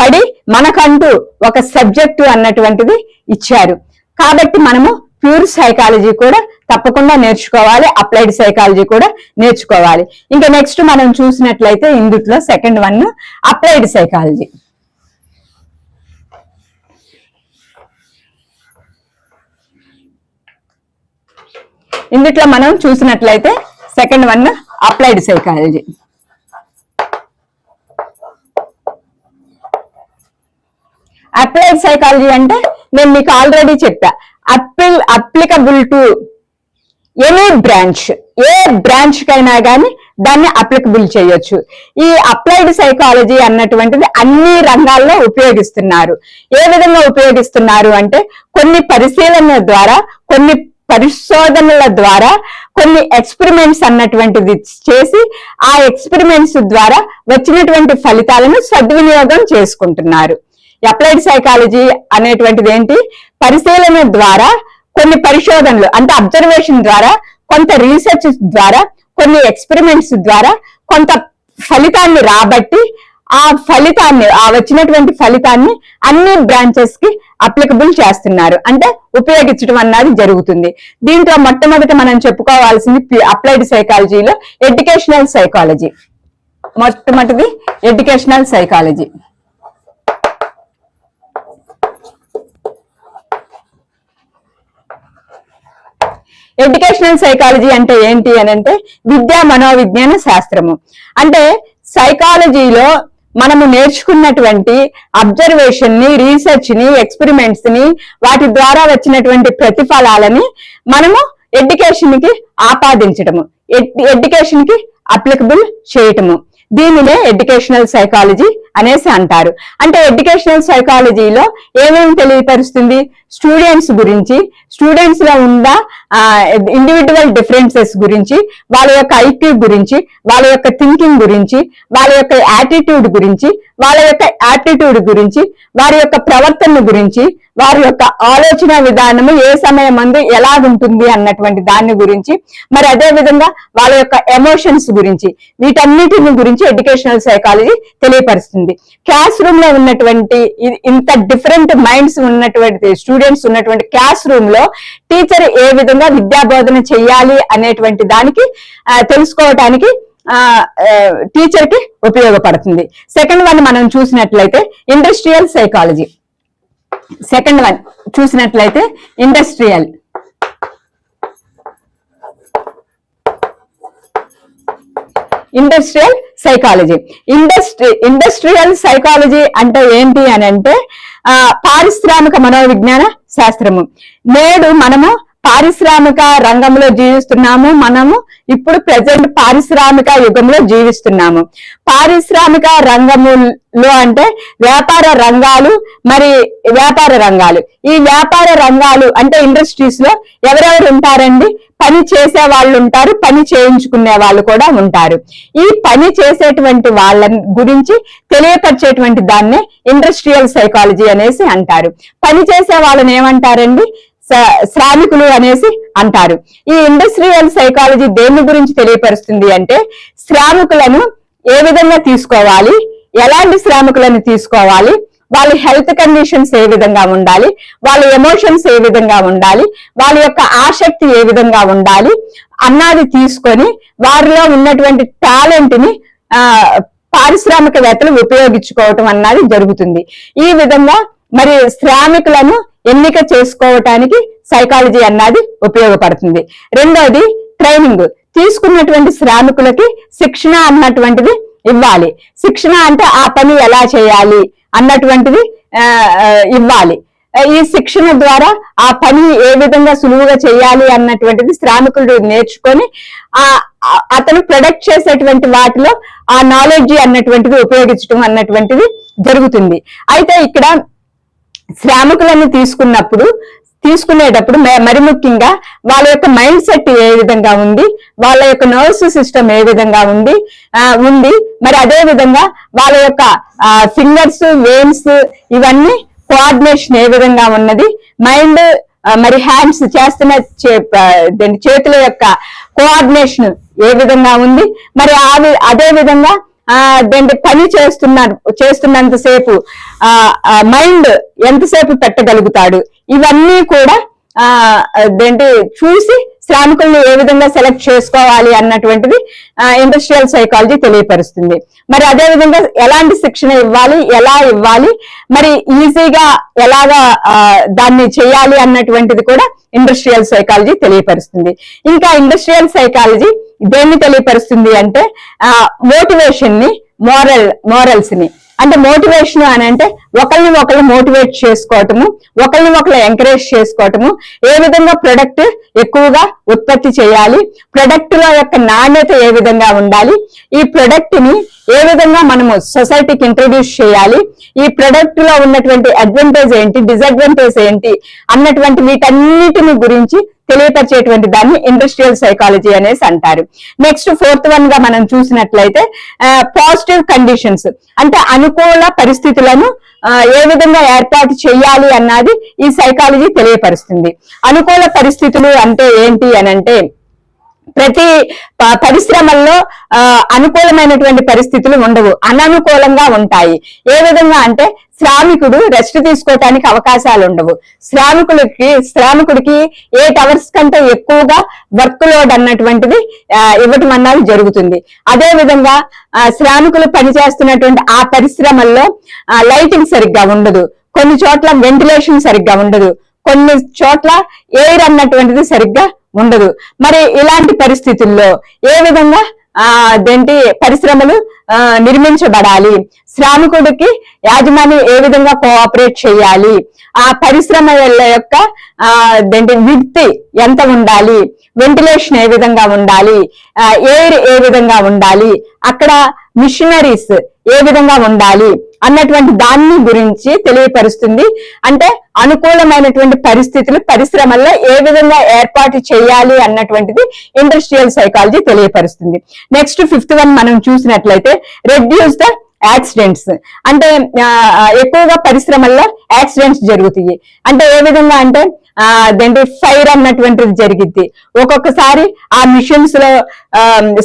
పడి మనకంటూ ఒక సబ్జెక్టు అన్నటువంటిది ఇచ్చారు. కాబట్టి మనము ప్యూర్ సైకాలజీ కూడా తప్పకుండా నేర్చుకోవాలి, అప్లైడ్ సైకాలజీ కూడా నేర్చుకోవాలి. ఇంకా నెక్స్ట్ మనం చూసినట్లయితే ఇందులో సెకండ్ వన్ అప్లైడ్ సైకాలజీ. ఇందులో మనం చూసినట్లయితే second one applied psychology. Applied psychology అంటే నేను మీకు ఆల్రెడీ చెప్పా, applicable to any branch, A branch కైనా కానీ దాన్ని అప్లికబుల్ చేయొచ్చు. ఈ అప్లైడ్ సైకాలజీ అన్నటువంటిది అన్ని రంగాల్లో ఉపయోగిస్తున్నారు. ఏ విధంగా ఉపయోగిస్తున్నారు అంటే కొన్ని పరిశీలనల ద్వారా, కొన్ని పరిశోధనల ద్వారా, కొన్ని ఎక్స్పెరిమెంట్స్ అన్నటువంటిది చేసి ఆ ఎక్స్పెరిమెంట్స్ ద్వారా వచ్చినటువంటి ఫలితాలను సద్వినియోగం చేసుకుంటున్నారు. అప్లైడ్ సైకాలజీ అనేటువంటిది ఏంటి? పరిశీలన ద్వారా, కొన్ని పరిశోధనలు అంటే అబ్జర్వేషన్ ద్వారా, కొంత రీసెర్చ్ ద్వారా, కొన్ని ఎక్స్పెరిమెంట్స్ ద్వారా కొంత ఫలితాన్ని రాబట్టి ఆ వచ్చినటువంటి ఫలితాన్ని అన్ని బ్రాంచెస్ కి అప్లికబుల్ చేస్తున్నారు, అంటే ఉపయోగించడం అన్నది జరుగుతుంది. దీంట్లో మొట్టమొదటి మనం చెప్పుకోవాల్సింది అప్లైడ్ సైకాలజీలో ఎడ్యుకేషనల్ సైకాలజీ. మొట్టమొదటిది ఎడ్యుకేషనల్ సైకాలజీ. ఎడ్యుకేషనల్ సైకాలజీ అంటే ఏంటి అని అంటే విద్యా మనోవిజ్ఞాన శాస్త్రము. అంటే సైకాలజీలో మనము నేర్చుకున్నటువంటి అబ్జర్వేషన్ ని, రీసెర్చ్ ని, ఎక్స్పెరిమెంట్స్ ని, వాటి ద్వారా వచ్చినటువంటి ప్రతిఫలాలని మనము ఎడ్యుకేషన్ కి ఆపాదించడము, ఎడ్యుకేషన్ కి అప్లికబుల్ చేయటము, దీనినే ఎడ్యుకేషనల్ సైకాలజీ అనేసి అంటారు. అంటే ఎడ్యుకేషనల్ సైకాలజీలో ఏమేమి తెలియపరుస్తుంది? స్టూడెంట్స్ గురించి, స్టూడెంట్స్ లో ఉన్న ఇండివిజువల్ డిఫరెన్సెస్ గురించి, వాళ్ళ యొక్క ఐక్యూ గురించి, వాళ్ళ యొక్క థింకింగ్ గురించి, వాళ్ళ యొక్క యాటిట్యూడ్ గురించి, వాళ్ళ యొక్క యాప్టిట్యూడ్ గురించి, వారి యొక్క ప్రవర్తన గురించి, వారి యొక్క ఆలోచన విధానము ఏ సమయం మందు ఎలాగుంటుంది అన్నటువంటి దాని గురించి, మరి అదే విధంగా వాళ్ళ యొక్క ఎమోషన్స్ గురించి, వీటన్నిటిని గురించి ఎడ్యుకేషనల్ సైకాలజీ తెలియపరుస్తుంది. క్లాస్ రూమ్ లో ఉన్నటువంటి ఇంత డిఫరెంట్ మైండ్స్ ఉన్నటువంటి స్టూడెంట్స్ ఉన్నటువంటి క్లాస్ రూమ్ లో టీచర్ ఏ విధంగా విద్యాబోధన చెయ్యాలి అనేటువంటి దానికి తెలుసుకోవడానికి టీచర్ కి ఉపయోగపడుతుంది. సెకండ్ వన్ మనం చూసినట్లయితే ఇండస్ట్రియల్ సైకాలజీ. సెకండ్ వన్ చూసినట్లయితే ఇండస్ట్రియల్ సైకాలజీ. ఇండస్ట్రియల్ సైకాలజీ అంటే ఏంటి అని అంటే పారిశ్రామిక మనోవిజ్ఞాన శాస్త్రము. నేడు మనము పారిశ్రామిక రంగంలో జీవిస్తున్నాము. మనము ఇప్పుడు ప్రజెంట్ పారిశ్రామిక యుగంలో జీవిస్తున్నాము. పారిశ్రామిక రంగములో అంటే వ్యాపార రంగాలు, మరి వ్యాపార రంగాలు, ఈ వ్యాపార రంగాలు అంటే ఇండస్ట్రీస్ లో ఎవరెవరు ఉంటారండి? పని చేసే వాళ్ళు ఉంటారు, పని చేయించుకునే వాళ్ళు కూడా ఉంటారు. ఈ పని చేసేటువంటి వాళ్ళ గురించి తెలియపరిచేటువంటి దాన్నే ఇండస్ట్రియల్ సైకాలజీ అనేసి అంటారు. పని చేసే వాళ్ళని ఏమంటారండి? శ్రామికులు అనేసి అంటారు. ఈ ఇండస్ట్రియల్ సైకాలజీ దేని గురించి తెలియపరుస్తుంది అంటే శ్రామికులను ఏ విధంగా తీసుకోవాలి, ఎలాంటి శ్రామికులను తీసుకోవాలి, వాళ్ళ హెల్త్ కండిషన్స్ ఏ విధంగా ఉండాలి, వాళ్ళ ఎమోషన్స్ ఏ విధంగా ఉండాలి, వాళ్ళ యొక్క ఆసక్తి ఏ విధంగా ఉండాలి అన్నది తీసుకొని వారిలో ఉన్నటువంటి టాలెంట్ ని పారిశ్రామికవేత్తలు ఉపయోగించుకోవటం అన్నది జరుగుతుంది. ఈ విధంగా మరి శ్రామికులను ఎన్నిక చేసుకోవటానికి సైకాలజీ అన్నది ఉపయోగపడుతుంది. రెండోది ట్రైనింగ్. తీసుకున్నటువంటి శ్రామికులకి శిక్షణ అన్నటువంటిది ఇవ్వాలి. శిక్షణ అంటే ఆ పని ఎలా చేయాలి అన్నటువంటిది ఇవ్వాలి. ఈ శిక్షణ ద్వారా ఆ పని ఏ విధంగా సులువుగా చేయాలి అన్నటువంటిది శ్రామికులు నేర్చుకొని అతను ప్రొడక్ట్ చేసేటువంటి వాటిలో ఆ నాలెడ్జ్ అన్నటువంటిది ఉపయోగించడం అన్నటువంటిది జరుగుతుంది. అయితే ఇక్కడ శ్రామికులను తీసుకునేటప్పుడు మరి ముఖ్యంగా వాళ్ళ యొక్క మైండ్ సెట్ ఏ విధంగా ఉంది, వాళ్ళ యొక్క నర్వస్ సిస్టమ్ ఏ విధంగా ఉంది మరి అదే విధంగా వాళ్ళ యొక్క ఫింగర్స్, వేన్స్ ఇవన్నీ కోఆర్డినేషన్ ఏ విధంగా ఉన్నది, మైండ్ మరి హ్యాండ్స్ చేస్తున్న చేతుల యొక్క కోఆర్డినేషన్ ఏ విధంగా ఉంది, మరి అదే విధంగా పని చేస్తున్నంతసేపు మైండ్ ఎంతసేపు పెట్టగలుగుతాడు, ఇవన్నీ కూడా చూసి శ్రామికుల్ని ఏ విధంగా సెలెక్ట్ చేసుకోవాలి అన్నటువంటిది ఇండస్ట్రియల్ సైకాలజీ తెలియపరుస్తుంది. మరి అదే విధంగా ఎలాంటి శిక్షణ ఇవ్వాలి, ఎలా ఇవ్వాలి, మరి ఈజీగా ఎలాగా దాన్ని చేయాలి అన్నటువంటిది కూడా ఇండస్ట్రియల్ సైకాలజీ తెలియపరుస్తుంది. ఇంకా ఇండస్ట్రియల్ సైకాలజీ దేన్ని తెలియపరుస్తుంది అంటే మోటివేషన్ ని, మోరల్స్ ని. అంటే మోటివేషన్ అని అంటే ఒకరిని ఒకరు మోటివేట్ చేసుకోవటము, ఒకరిని ఒకరు ఎంకరేజ్ చేసుకోవటము, ఏ విధంగా ప్రొడక్ట్ ఎక్కువగా ఉత్పత్తి చేయాలి, ప్రొడక్ట్ లో యొక్క నాణ్యత ఏ విధంగా ఉండాలి, ఈ ప్రొడక్ట్ ని ఏ విధంగా మనము సొసైటీకి ఇంట్రడ్యూస్ చేయాలి, ఈ ప్రొడక్ట్ లో ఉన్నటువంటి అడ్వాంటేజ్ ఏంటి, డిసడ్వాంటేజ్ ఏంటి అన్నటువంటి వీటన్నిటిని గురించి తెలియపరిచేటువంటి దాన్ని ఇండస్ట్రియల్ సైకాలజీ అనేసి అంటారు. నెక్స్ట్ 4th వన్ గా మనం చూసినట్లయితే పాజిటివ్ కండిషన్స్ అంటే అనుకూల పరిస్థితులను ఏ విధంగా ఏర్పాటు చేయాలి అన్నది ఈ సైకాలజీ తెలియపరుస్తుంది. అనుకూల పరిస్థితులు అంటే ఏంటి అనంటే ప్రతి పరిశ్రమల్లో అనుకూలమైనటువంటి పరిస్థితులు ఉండవు, అననుకూలంగా ఉంటాయి. ఏ విధంగా అంటే శ్రామికుడు రెస్ట్ తీసుకోవటానికి అవకాశాలు ఉండవు, శ్రామికుడికి 8 hours కంటే ఎక్కువగా వర్క్ లోడ్ అన్నటువంటిది ఇవ్వటం అన్నది జరుగుతుంది. అదే విధంగా శ్రామికులు పనిచేస్తున్నటువంటి ఆ పరిశ్రమల్లో లైటింగ్ సరిగ్గా ఉండదు, కొన్ని చోట్ల వెంటిలేషన్ సరిగ్గా ఉండదు, కొన్ని చోట్ల ఎయిర్ అన్నటువంటిది సరిగ్గా ఉండదు. మరి ఇలాంటి పరిస్థితుల్లో ఏ విధంగా పరిశ్రమలు నిర్మించబడాలి, శ్రామికుడికి యాజమాన్యం ఏ విధంగా కోఆపరేట్ చేయాలి, ఆ పరిశ్రమల యొక్క విడ్త్ ఎంత ఉండాలి, వెంటిలేషన్ ఏ విధంగా ఉండాలి, ఎయిర్ ఏ విధంగా ఉండాలి, అక్కడ మిషనరీస్ ఏ విధంగా ఉండాలి అన్నటువంటి దాన్ని గురించి తెలియపరుస్తుంది. అంటే అనుకూలమైనటువంటి పరిస్థితులు పరిశ్రమల్లో ఏ విధంగా ఏర్పాటు చేయాలి అన్నటువంటిది ఇండస్ట్రియల్ సైకాలజీ తెలియపరుస్తుంది. నెక్స్ట్ 5th వన్ మనం చూసినట్లయితే రెడ్యూస్ ద యాక్సిడెంట్స్. అంటే ఎక్కువగా పరిశ్రమల్లో యాక్సిడెంట్స్ జరుగుతాయి. అంటే ఏ విధంగా అంటే ఫైర్ అన్నటువంటిది జరిగిద్ది. ఒక్కొక్కసారి ఆ మిషన్స్ లో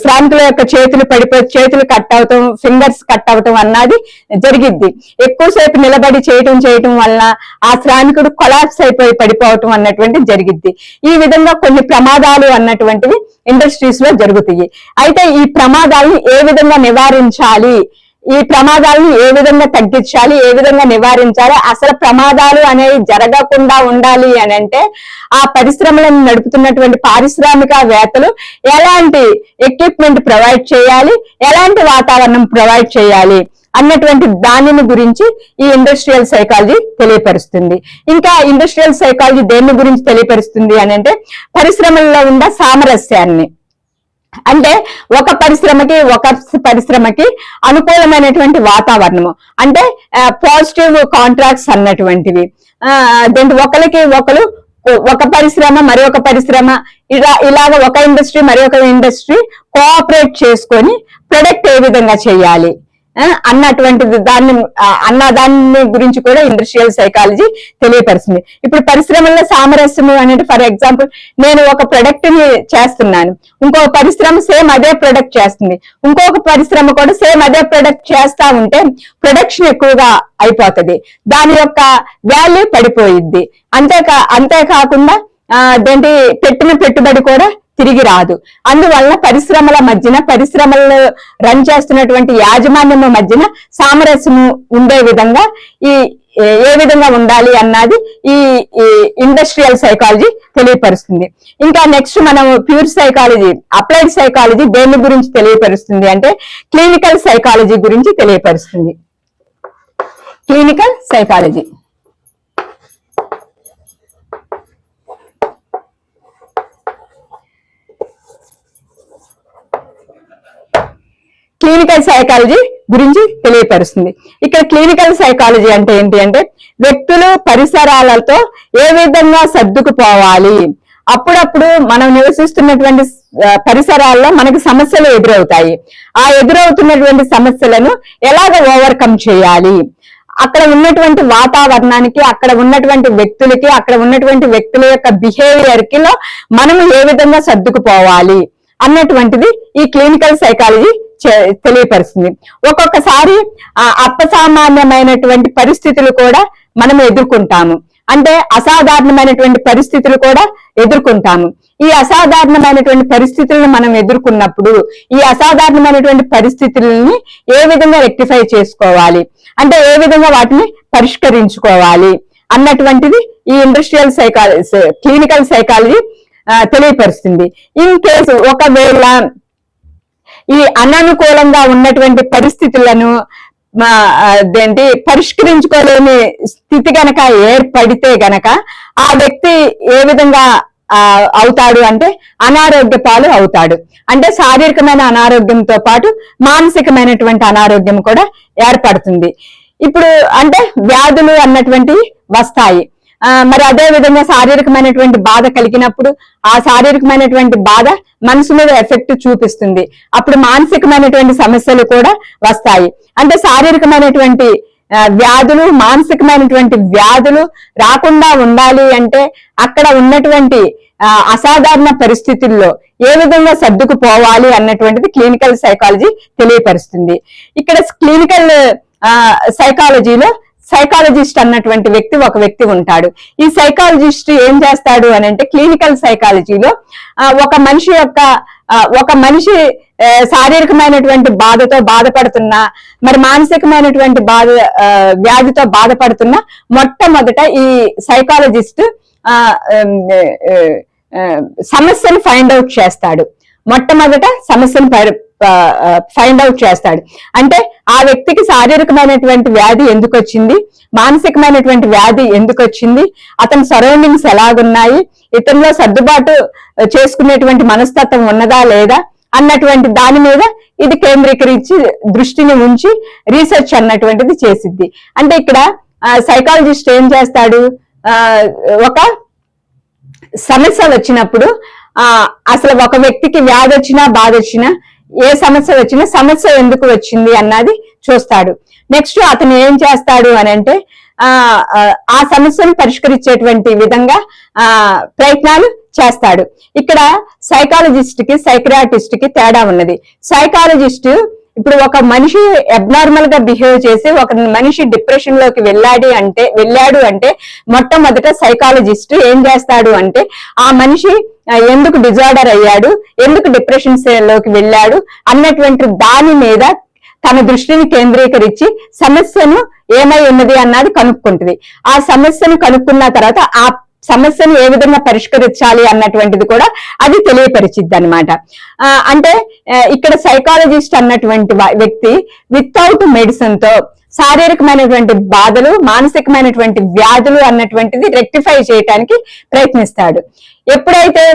శ్రామికుల యొక్క చేతులు కట్ అవటం, ఫింగర్స్ కట్ అవటం అన్నది జరిగిద్ది. ఎక్కువసేపు నిలబడి చేయటం వలన ఆ శ్రామికుడు కొలాప్స్ అయిపోయి పడిపోవటం అన్నటువంటిది జరిగిద్ది. ఈ విధంగా కొన్ని ప్రమాదాలు అన్నటువంటివి ఇండస్ట్రీస్ లో జరుగుతాయి. అయితే ఈ ప్రమాదాలను ఏ విధంగా నివారించాలి, ఈ ప్రమాదాలను ఏ విధంగా తగ్గించాలి, ఏ విధంగా నివారించాలి, అసలు ప్రమాదాలు అనేవి జరగకుండా ఉండాలి అని అంటే ఆ పరిశ్రమలను నడుపుతున్నటువంటి పారిశ్రామికవేత్తలు ఎలాంటి ఎక్విప్మెంట్ ప్రొవైడ్ చేయాలి, ఎలాంటి వాతావరణం ప్రొవైడ్ చేయాలి అన్నటువంటి దానిని గురించి ఈ ఇండస్ట్రియల్ సైకాలజీ తెలియపరుస్తుంది. ఇంకా ఇండస్ట్రియల్ సైకాలజీ దేని గురించి తెలియపరుస్తుంది అని అంటే పరిశ్రమల్లో ఉన్న సామరస్యాన్ని. అంటే ఒక పరిశ్రమకి అనుకూలమైనటువంటి వాతావరణము, అంటే పాజిటివ్ కాంట్రాక్ట్స్ అన్నటువంటివి, ఒకరికి ఒకరు ఒక పరిశ్రమ మరి ఒక పరిశ్రమ ఇలాగ ఒక ఇండస్ట్రీ మరి ఒక ఇండస్ట్రీ కోఆపరేట్ చేసుకొని ప్రొడక్ట్ ఏ విధంగా చేయాలి అన్నటువంటిది దాన్ని గురించి కూడా ఇండస్ట్రియల్ సైకాలజీ తెలియపరుస్తుంది. ఇప్పుడు పరిశ్రమల్లో సామరస్యము అనేది ఫర్ ఎగ్జాంపుల్ నేను ఒక ప్రొడక్ట్ ని చేస్తున్నాను, ఇంకొక పరిశ్రమ సేమ్ అదే ప్రొడక్ట్ చేస్తుంది, ఇంకొక పరిశ్రమ కూడా సేమ్ అదే ప్రొడక్ట్ చేస్తా ఉంటే ప్రొడక్షన్ ఎక్కువగా అయిపోతుంది, దాని యొక్క వాల్యూ పడిపోయిద్ది. అంతేకాకుండా పెట్టిన పెట్టుబడి కూడా తిరిగి రాదు. అందువల్ల పరిశ్రమల మధ్యన పరిశ్రమలను రన్ చేస్తున్నటువంటి యాజమాన్యం మధ్యన సామరస్యము ఉండే విధంగా ఏ విధంగా ఉండాలి అన్నది ఈ ఇండస్ట్రియల్ సైకాలజీ తెలియపరుస్తుంది. ఇంకా నెక్స్ట్ మనం ప్యూర్ సైకాలజీ, అప్లైడ్ సైకాలజీ దేని గురించి తెలియపరుస్తుంది అంటే క్లినికల్ సైకాలజీ గురించి తెలియపరుస్తుంది. క్లినికల్ సైకాలజీ క్లినికల్ సైకాలజీ గురించి తెలియపరుస్తుంది. ఇక్కడ క్లినికల్ సైకాలజీ అంటే ఏంటి అంటే వ్యక్తులు పరిసరాలతో ఏ విధంగా సర్దుకుపోవాలి, అప్పుడప్పుడు మనం నివసిస్తున్నటువంటి పరిసరాల్లో మనకి సమస్యలు ఎదురవుతాయి, ఆ ఎదురవుతున్నటువంటి సమస్యలను ఎలాగ ఓవర్కమ్ చేయాలి, అక్కడ ఉన్నటువంటి వాతావరణానికి, అక్కడ ఉన్నటువంటి వ్యక్తులకి, అక్కడ ఉన్నటువంటి వ్యక్తుల యొక్క బిహేవియర్ కి మనము ఏ విధంగా సర్దుకుపోవాలి అన్నటువంటిది ఈ క్లినికల్ సైకాలజీ తెలియపరుస్తుంది. ఒక్కొక్కసారి అపసామాన్యమైనటువంటి పరిస్థితులు కూడా మనం ఎదుర్కొంటాము, అంటే అసాధారణమైనటువంటి పరిస్థితులు కూడా ఎదుర్కొంటాము. ఈ అసాధారణమైనటువంటి పరిస్థితులను మనం ఎదుర్కొన్నప్పుడు ఈ అసాధారణమైనటువంటి పరిస్థితులని ఏ విధంగా రెక్టిఫై చేసుకోవాలి, అంటే ఏ విధంగా వాటిని పరిష్కరించుకోవాలి అన్నటువంటిది ఈ ఇండస్ట్రియల్ సైకాలజీ క్లినికల్ సైకాలజీ తెలియపరుస్తుంది. ఇన్ కేసు ఒకవేళ ఈ అననుకూలంగా ఉన్నటువంటి పరిస్థితులను పరిష్కరించుకోలేని స్థితి గనక ఏర్పడితే గనక ఆ వ్యక్తి ఏ విధంగా అవుతాడు అంటే అనారోగ్య పాలు అవుతాడు. అంటే శారీరకమైన అనారోగ్యంతో పాటు మానసికమైనటువంటి అనారోగ్యం కూడా ఏర్పడుతుంది. ఇప్పుడు అంటే వ్యాధులు అన్నటువంటివి వస్తాయి. మరి అదే విధంగా శారీరకమైనటువంటి బాధ కలిగినప్పుడు ఆ శారీరకమైనటువంటి బాధ మనసు మీద ఎఫెక్ట్ చూపిస్తుంది, అప్పుడు మానసికమైనటువంటి సమస్యలు కూడా వస్తాయి. అంటే శారీరకమైనటువంటి వ్యాధులు, మానసికమైనటువంటి వ్యాధులు రాకుండా ఉండాలి అంటే అక్కడ ఉన్నటువంటి అసాధారణ పరిస్థితుల్లో ఏ విధంగా సర్దుకుపోవాలి అన్నటువంటిది క్లినికల్ సైకాలజీ తెలియపరుస్తుంది. ఇక్కడ క్లినికల్ సైకాలజీలో సైకాలజిస్ట్ అన్నటువంటి ఒక వ్యక్తి ఉంటాడు. ఈ సైకాలజిస్ట్ ఏం చేస్తాడు అని అంటే క్లినికల్ సైకాలజీలో ఒక మనిషి శారీరకమైనటువంటి బాధతో బాధపడుతున్నా, మరి మానసికమైనటువంటి వ్యాధితో బాధపడుతున్నా మొట్టమొదట ఈ సైకాలజిస్ట్ సమస్యను ఫైండ్ అవుట్ చేస్తాడు. మొట్టమొదట సమస్యను ఫైండ్ అవుట్ చేస్తాడు. అంటే ఆ వ్యక్తికి శారీరకమైనటువంటి వ్యాధి ఎందుకు వచ్చింది, మానసికమైనటువంటి వ్యాధి ఎందుకు వచ్చింది, అతని సరౌండింగ్స్ ఎలాగున్నాయి, ఇతనిలో సర్దుబాటు చేసుకునేటువంటి మనస్తత్వం ఉన్నదా లేదా అన్నటువంటి దాని మీద ఇది కేంద్రీకరించి దృష్టిని ఉంచి రీసెర్చ్ అన్నటువంటిది చేసిద్ది. అంటే ఇక్కడ సైకాలజిస్ట్ ఏం చేస్తాడు, ఒక సమస్య వచ్చినప్పుడు అసలు ఒక వ్యక్తికి వ్యాధి వచ్చినా బాధ వచ్చినా ఏ సమస్య వచ్చినా సమస్య ఎందుకు వచ్చింది అన్నది చూస్తాడు. నెక్స్ట్ అతను ఏం చేస్తాడు అని అంటే ఆ సమస్యను పరిష్కరించేటువంటి విధంగా ప్రయత్నాలు చేస్తాడు. ఇక్కడ సైకాలజిస్ట్ కి సైకియాట్రిస్ట్ కి తేడా ఉన్నది. సైకాలజిస్ట్ ఇప్పుడు ఒక మనిషి అబ్నార్మల్ గా బిహేవ్ చేసి ఒక మనిషి డిప్రెషన్ లోకి వెళ్ళాడు అంటే మొట్టమొదట సైకాలజిస్ట్ ఏం చేస్తాడు అంటే ఆ మనిషి ఎందుకు డిజార్డర్ అయ్యాడు, ఎందుకు డిప్రెషన్ లోకి వెళ్ళాడు అన్నటువంటి దాని మీద తన దృష్టిని కేంద్రీకరించి సమస్యను ఏమై ఉన్నది అన్నది కనుక్కుంటుంది. ఆ సమస్యను కనుక్కున్న తర్వాత ఆ సమస్యను ఏ విధంగా పరిష్కరించాలి అన్నటువంటిది కూడా అది తెలియపరిచిద్ది అనమాట. అంటే ఇక్కడ సైకాలజిస్ట్ అన్నటువంటి వ్యక్తి వితౌట్ మెడిసిన్ తో శారీరకమైనటువంటి బాధలు, మానసికమైనటువంటి వ్యాధులు అన్నటువంటిది రెక్టిఫై చేయడానికి ప్రయత్నిస్తాడు. ఎప్పుడైతే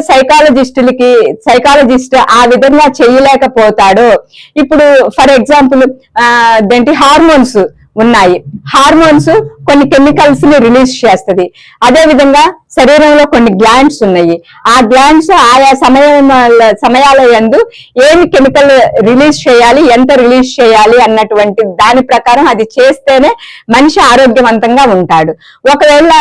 సైకాలజిస్ట్ ఆ విధంగా చేయలేకపోతాడో, ఇప్పుడు ఫర్ ఎగ్జాంపుల్ హార్మోన్స్ ఉన్నాయి, హార్మోన్స్ కొన్ని కెమికల్స్ ని రిలీజ్ చేస్తుంది. అదే విధంగా శరీరంలో కొన్ని గ్లాండ్స్ ఉన్నాయి, ఆ గ్లాండ్స్ ఆయా సమయాల యందు ఏమి కెమికల్ రిలీజ్ చేయాలి, ఎంత రిలీజ్ చేయాలి అన్నటువంటి దాని ప్రకారం అది చేస్తేనే మనిషి ఆరోగ్యవంతంగా ఉంటాడు. ఒకవేళ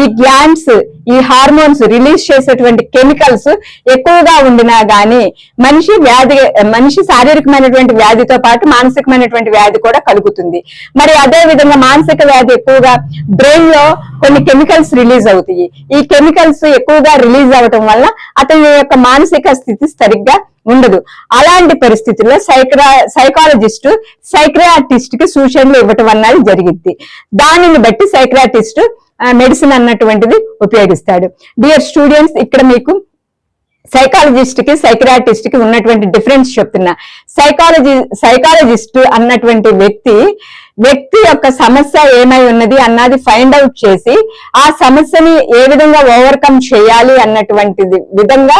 ఈ గ్లాండ్స్, ఈ హార్మోన్స్ రిలీజ్ చేసేటువంటి కెమికల్స్ ఎక్కువగా ఉండినా గానీ మనిషి శారీరకమైనటువంటి వ్యాధితో పాటు మానసికమైనటువంటి వ్యాధి కూడా కలుగుతుంది. మరి అదే విధంగా మానసిక వ్యాధి ఎక్కువగా బ్రెయిన్ లో కొన్ని కెమికల్స్ రిలీజ్ అవుతాయి. ఈ కెమికల్స్ ఎక్కువగా రిలీజ్ అవటం వల్ల అతని యొక్క మానసిక స్థితి సరిగ్గా ఉండదు. అలాంటి పరిస్థితుల్లో సైకాలజిస్ట్ సైకియాట్రిస్ట్ కి సూచనలు ఇవ్వటం అన్నది జరిగింది. దానిని బట్టి సైకియాట్రిస్ట్ మెడిసిన్ అన్నటువంటిది ఉపయోగిస్తాడు. డియర్ స్టూడెంట్స్, ఇక్కడ మీకు సైకాలజిస్ట్ కి సైకియాట్రిస్ట్ కి ఉన్నటువంటి డిఫరెన్స్ చెప్తున్నా. సైకాలజిస్ట్ అన్నటువంటి వ్యక్తి వ్యక్తి యొక్క సమస్య ఏమై ఉన్నది అన్నది ఫైండ్ అవుట్ చేసి ఆ సమస్యని ఏ విధంగా ఓవర్కమ్ చేయాలి అన్నటువంటి విధంగా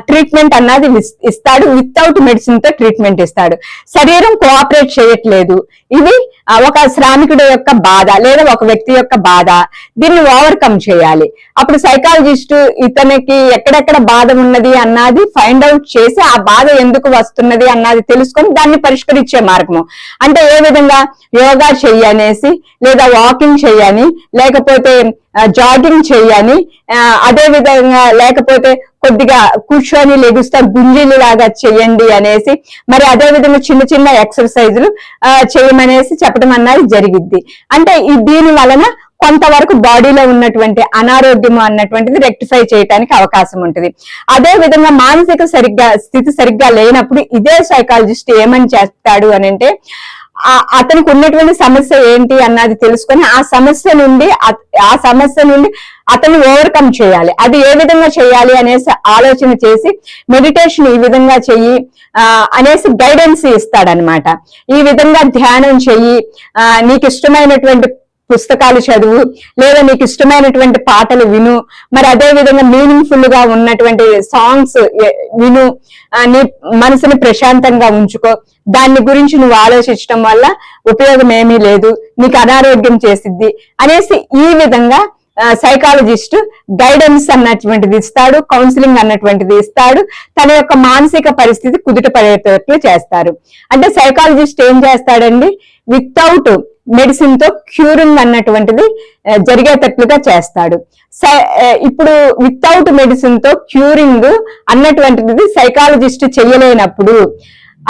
ట్రీట్మెంట్ అన్నది ఇస్తాడు. వితౌట్ మెడిసిన్ తో ట్రీట్మెంట్ ఇస్తాడు. శరీరం కోఆపరేట్ చేయట్లేదు, ఇది ఒక శ్రామికుడి యొక్క బాధ లేదా ఒక వ్యక్తి యొక్క బాధ, దీన్ని ఓవర్కమ్ చేయాలి. అప్పుడు సైకాలజిస్ట్ ఇతనికి ఎక్కడెక్కడ బాధ ఉన్నది అన్నది ఫైండ్ అవుట్ చేసి ఆ బాధ ఎందుకు వస్తున్నది అన్నది తెలుసుకొని దాన్ని పరిష్కరించే మార్గము. అంటే ఏ విధంగా యోగా చెయ్యనేసి, లేదా వాకింగ్ చెయ్యని, లేకపోతే జాగింగ్ చెయ్యని, అదే విధంగా లేకపోతే కొద్దిగా కూర్చొని లెగుస్తా గుంజీలు లాగా చెయ్యండి అనేసి, మరి అదే విధంగా చిన్న చిన్న ఎక్సర్సైజులు చేయమనేసి చెప్పడం అన్నది జరిగిద్ది. అంటే దీని వలన కొంతవరకు బాడీలో ఉన్నటువంటి అనారోగ్యం అన్నటువంటిది రెక్టిఫై చేయడానికి అవకాశం ఉంటుంది. అదే విధంగా మానసిక స్థితి సరిగ్గా లేనప్పుడు ఇదే సైకాలజిస్ట్ ఏమని చేస్తాడు అని అంటే, అతనికి ఉన్నటువంటి సమస్య ఏంటి అన్నది తెలుసుకొని ఆ సమస్య నుండి అతన్ని ఓవర్కమ్ చేయాలి. అది ఏ విధంగా చేయాలి అనేసి ఆలోచన చేసి మెడిటేషన్ ఈ విధంగా చెయ్యి అనేసి గైడెన్స్ ఇస్తాడనమాట. ఈ విధంగా ధ్యానం చెయ్యి, నీకు ఇష్టమైనటువంటి పుస్తకాలు చదువు, లేదా నీకు ఇష్టమైనటువంటి పాటలు విను, మరి అదే విధంగా మీనింగ్ఫుల్ గా ఉన్నటువంటి సాంగ్స్ విను, నీ మనసుని ప్రశాంతంగా ఉంచుకో, దాని గురించి నువ్వు ఆలోచించడం వల్ల ఉపయోగం ఏమీ లేదు, నీకు అనారోగ్యం చేసిద్ది అనేసి ఈ విధంగా సైకాలజిస్ట్ గైడెన్స్ అన్నటువంటిది ఇస్తాడు, కౌన్సిలింగ్ అన్నటువంటిది ఇస్తాడు, తన యొక్క మానసిక పరిస్థితి కుదుట పడేటట్లు చేస్తారు. అంటే సైకాలజిస్ట్ ఏం చేస్తాడండి, వితౌట్ మెడిసిన్ తో క్యూరింగ్ అన్నటువంటిది జరిగేటట్లుగా చేస్తాడు. ఇప్పుడు వితౌట్ మెడిసిన్ తో క్యూరింగ్ అన్నటువంటిది సైకాలజిస్ట్ చేయలేనప్పుడు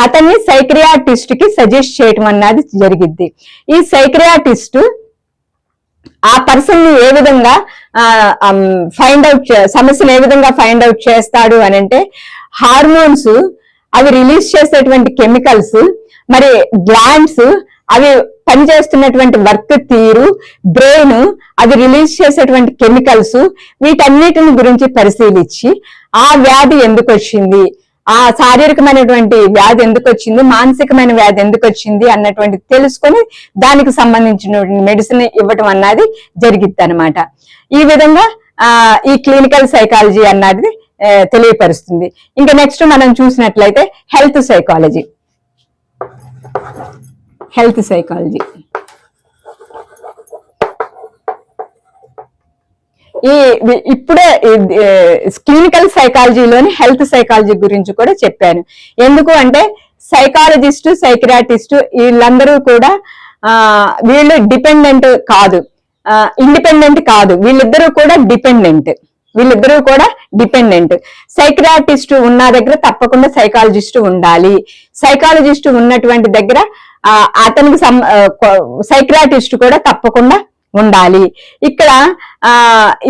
అతన్ని సైక్రియాటిస్ట్ కి సజెస్ట్ చేయటం అన్నది జరిగిద్ది. ఈ సైక్రియాటిస్ట్ ఆ పర్సన్ ని ఏ విధంగా సమస్యను ఏ విధంగా ఫైండ్ అవుట్ చేస్తాడు అని అంటే, హార్మోన్స్ అవి రిలీజ్ చేసేటువంటి కెమికల్స్, మరి గ్లాండ్స్ అవి పనిచేస్తున్నటువంటి వర్క్ తీరు, బ్రెయిన్ అది రిలీజ్ చేసేటువంటి కెమికల్స్, వీటన్నిటిని గురించి పరిశీలించి ఆ వ్యాధి ఎందుకు వచ్చింది, ఆ శారీరకమైనటువంటి వ్యాధి ఎందుకు వచ్చింది, మానసికమైన వ్యాధి ఎందుకు వచ్చింది అన్నటువంటి తెలుసుకొని దానికి సంబంధించినటువంటి మెడిసిన్ ఇవ్వటం అన్నది జరిగిద్ది అనమాట. ఈ విధంగా ఈ క్లినికల్ సైకాలజీ అన్నది తెలియపరుస్తుంది. ఇంకా నెక్స్ట్ మనం చూసినట్లయితే హెల్త్ సైకాలజీ. ఇప్పుడే క్లినికల్ సైకాలజీలోని హెల్త్ సైకాలజీ గురించి కూడా చెప్పాను. ఎందుకు అంటే సైకాలజిస్ట్, సైకియాట్రిస్ట్ వీళ్ళందరూ కూడా వీళ్ళు డిపెండెంట్ కాదు, ఇండిపెండెంట్ కాదు, వీళ్ళిద్దరూ కూడా డిపెండెంట్. సైకియాట్రిస్ట్ ఉన్న దగ్గర తప్పకుండా సైకాలజిస్ట్ ఉండాలి, సైకాలజిస్ట్ ఉన్నటువంటి దగ్గర అతనికి సైకియాట్రిస్ట్ కూడా తప్పకుండా ఉండాలి. ఇక్కడ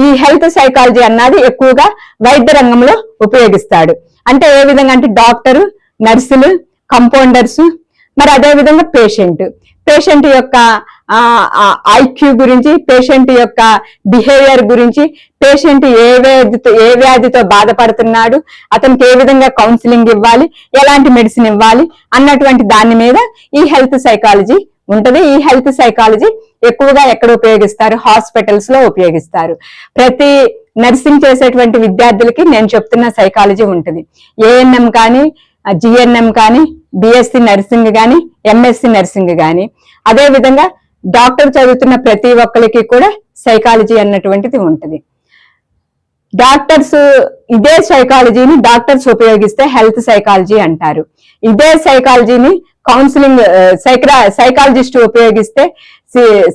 ఈ హెల్త్ సైకాలజీ అన్నది ఎక్కువగా వైద్య రంగంలో ఉపయోగిస్తాడు. అంటే ఏ విధంగా అంటే డాక్టరు, నర్సులు, కంపౌండర్స్, మరి అదే విధంగా పేషెంట్ యొక్క ఐక్యూ గురించి, పేషెంట్ యొక్క బిహేవియర్ గురించి, పేషెంట్ ఏ వ్యాధితో బాధపడుతున్నాడు, అతనికి ఏ విధంగా కౌన్సిలింగ్ ఇవ్వాలి, ఎలాంటి మెడిసిన్ ఇవ్వాలి అన్నటువంటి దాని మీద ఈ హెల్త్ సైకాలజీ ఉంటది. ఈ హెల్త్ సైకాలజీ ఎక్కువగా ఎక్కడ ఉపయోగిస్తారు, హాస్పిటల్స్ లో ఉపయోగిస్తారు. ప్రతి నర్సింగ్ చేసేటువంటి విద్యార్థులకి నేను చెప్తున్న సైకాలజీ ఉంటుంది. ఏఎన్ఎం కానీ, జిఎన్ఎం కానీ, బిఎస్సి నర్సింగ్ కానీ, ఎంఎస్సి నర్సింగ్ కానీ, అదే విధంగా డాక్టర్ చదువుతున్న ప్రతి ఒక్కరికి కూడా సైకాలజీ అన్నటువంటిది ఉంటుంది. ఇదే సైకాలజీని డాక్టర్స్ ఉపయోగిస్తే హెల్త్ సైకాలజీ అంటారు. ఇదే సైకాలజీని కౌన్సిలింగ్ సైకాలజిస్ట్ ఉపయోగిస్తే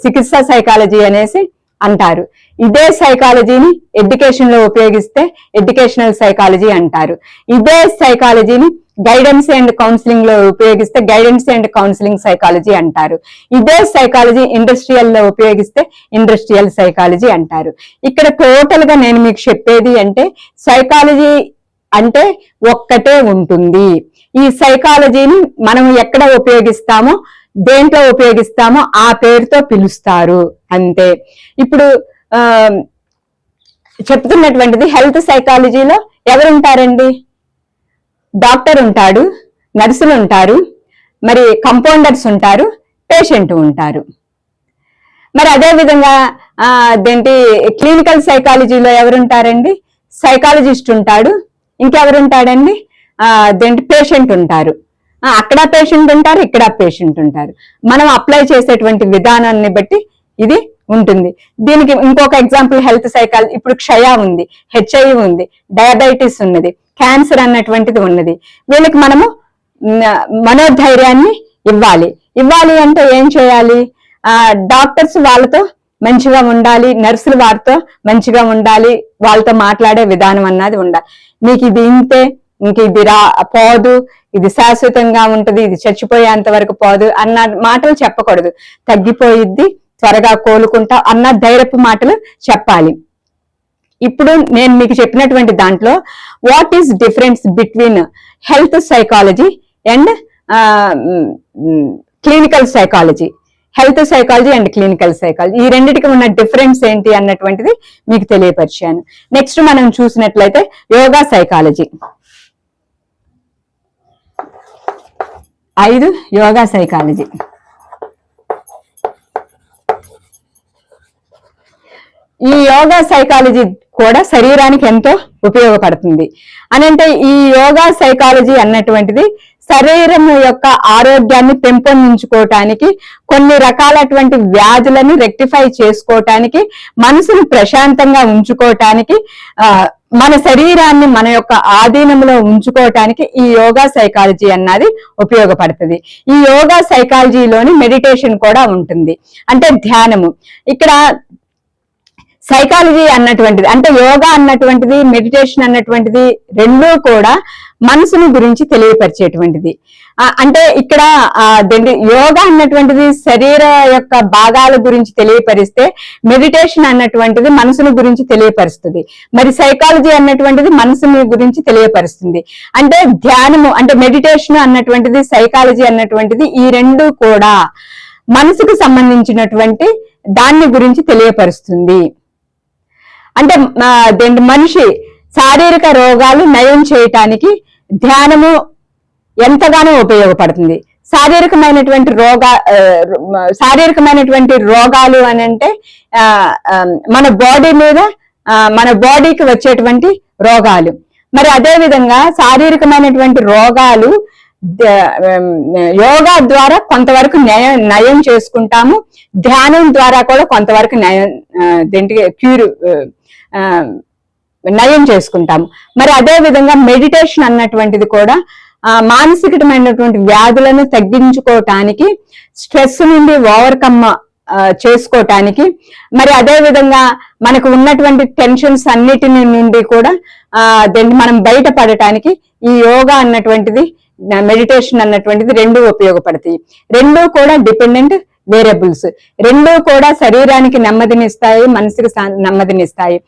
చికిత్సా సైకాలజీ అనేసి అంటారు. ఇదే సైకాలజీని ఎడ్యుకేషన్ లో ఉపయోగిస్తే ఎడ్యుకేషనల్ సైకాలజీ అంటారు. ఇదే సైకాలజీని గైడెన్స్ అండ్ కౌన్సిలింగ్ లో ఉపయోగిస్తే గైడెన్స్ అండ్ కౌన్సిలింగ్ సైకాలజీ అంటారు. ఇదే సైకాలజీ ఇండస్ట్రియల్ లో ఉపయోగిస్తే ఇండస్ట్రియల్ సైకాలజీ అంటారు. ఇక్కడ టోటల్ గా నేను మీకు చెప్పేది అంటే సైకాలజీ అంటే ఒక్కటే ఉంటుంది. ఈ సైకాలజీని మనం ఎక్కడ ఉపయోగిస్తామో, దేంట్లో ఉపయోగిస్తామో ఆ పేరుతో పిలుస్తారు అంతే. ఇప్పుడు చెప్తున్నటువంటిది హెల్త్ సైకాలజీలో ఎవరుంటారండి? డాక్టర్ ఉంటాడు, నర్సులు ఉంటారు, మరి కంపౌండర్స్ ఉంటారు, పేషెంట్ ఉంటారు. మరి అదే విధంగా అదేంటి క్లినికల్ సైకాలజీలో ఎవరుంటారండి? సైకాలజిస్ట్ ఉంటాడు, ఇంకెవరుంటాడండి? అదేంటి పేషెంట్ ఉంటారు. అక్కడ పేషెంట్ ఉంటారు, ఇక్కడ పేషెంట్ ఉంటారు. మనం అప్లై చేసేటువంటి విధానాన్ని బట్టి ఇది ఉంటుంది. దీనికి ఇంకొక ఎగ్జాంపుల్ హెల్త్ సైకాలజీ. ఇప్పుడు క్షయ ఉంది, హెచ్ఐవి ఉంది, డయాబెటీస్ ఉన్నది, క్యాన్సర్ అన్నటువంటిది ఉన్నది. వీళ్ళకి మనము మనోధైర్యాన్ని ఇవ్వాలి. అంటే ఏం చేయాలి? డాక్టర్స్ వాళ్ళతో మంచిగా ఉండాలి, నర్సులు వారితో మంచిగా ఉండాలి, వాళ్ళతో మాట్లాడే విధానం అన్నది ఉండాలి. మీకు ఇది ఇంతే, ఇంక ఇది పోదు, ఇది శాశ్వతంగా ఉంటది, ఇది చచ్చిపోయేంత వరకు పోదు అన్న మాటలు చెప్పకూడదు. తగ్గిపోయిద్ది, త్వరగా కోలుకుంటా అన్న ధైర్యపు మాటలు చెప్పాలి. ఇప్పుడు నేను మీకు చెప్పినటువంటి దాంట్లో what is difference between health psychology and clinical psychology? Health psychology and clinical psychology, ఈ రెండింటికి ఉన్న డిఫరెన్స్ ఏంటి అన్నటువంటిది మీకు తెలియపరిచాను. నెక్స్ట్ మనం చూసినట్లయితే యోగా సైకాలజీ. 5 యోగా సైకాలజీ. ఈ యోగా సైకాలజీ కూడా శరీరానికి ఎంతో ఉపయోగపడుతుంది. అంటే ఈ యోగా సైకాలజీ అన్నటువంటిది శరీరం యొక్క ఆరోగ్యాన్ని పెంపొందించుకోవటానికి, కొన్ని రకాలటువంటి వ్యాధులను రెక్టిఫై చేసుకోవటానికి, మనసును ప్రశాంతంగా ఉంచుకోవటానికి, మన శరీరాన్ని మన యొక్క ఆధీనంలో ఉంచుకోవటానికి ఈ యోగా సైకాలజీ అన్నది ఉపయోగపడుతుంది. ఈ యోగా సైకాలజీలోని మెడిటేషన్ కూడా ఉంటుంది, అంటే ధ్యానము. ఇక్కడ సైకాలజీ అన్నటువంటిది, అంటే యోగా అన్నటువంటిది, మెడిటేషన్ అన్నటువంటిది రెండూ కూడా మనసును గురించి తెలియపరిచేటువంటిది. అంటే ఇక్కడ యోగా అన్నటువంటిది శరీర యొక్క భాగాల గురించి తెలియపరిస్తే, మెడిటేషన్ అన్నటువంటిది మనసును గురించి తెలియపరుస్తుంది. మరి సైకాలజీ అన్నటువంటిది మనసుని గురించి తెలియపరుస్తుంది. అంటే ధ్యానము, అంటే మెడిటేషన్ అన్నటువంటిది, సైకాలజీ అన్నటువంటిది, ఈ రెండు కూడా మనసుకు సంబంధించినటువంటి దాన్ని గురించి తెలియపరుస్తుంది. అంటే మనిషి శారీరక రోగాలు నయం చేయటానికి ధ్యానము ఎంతగానో ఉపయోగపడుతుంది. శారీరకమైనటువంటి రోగాలు అని అంటే మన బాడీ మీద, మన బాడీకి వచ్చేటువంటి రోగాలు. మరి అదే విధంగా శారీరకమైనటువంటి రోగాలు యోగా ద్వారా కొంతవరకు నయం చేసుకుంటాము, ధ్యానం ద్వారా కూడా కొంతవరకు నయం చేసుకుంటాము. మరి అదే విధంగా మెడిటేషన్ అన్నటువంటిది కూడా మానసికమైనటువంటి వ్యాధులను తగ్గించుకోవటానికి, స్ట్రెస్ నుండి ఓవర్కమ్ చేసుకోవటానికి, మరి అదే విధంగా మనకు ఉన్నటువంటి టెన్షన్స్ అన్నిటిని నుండి కూడా మనం బయటపడటానికి ఈ యోగా అన్నటువంటిది, మెడిటేషన్ అన్నటువంటిది రెండూ ఉపయోగపడతాయి. రెండూ కూడా డిపెండెంట్ వేరియబుల్స్, రెండూ కూడా శరీరానికి నెమ్మదినిస్తాయి, మనసుకి నెమ్మదినిస్తాయి.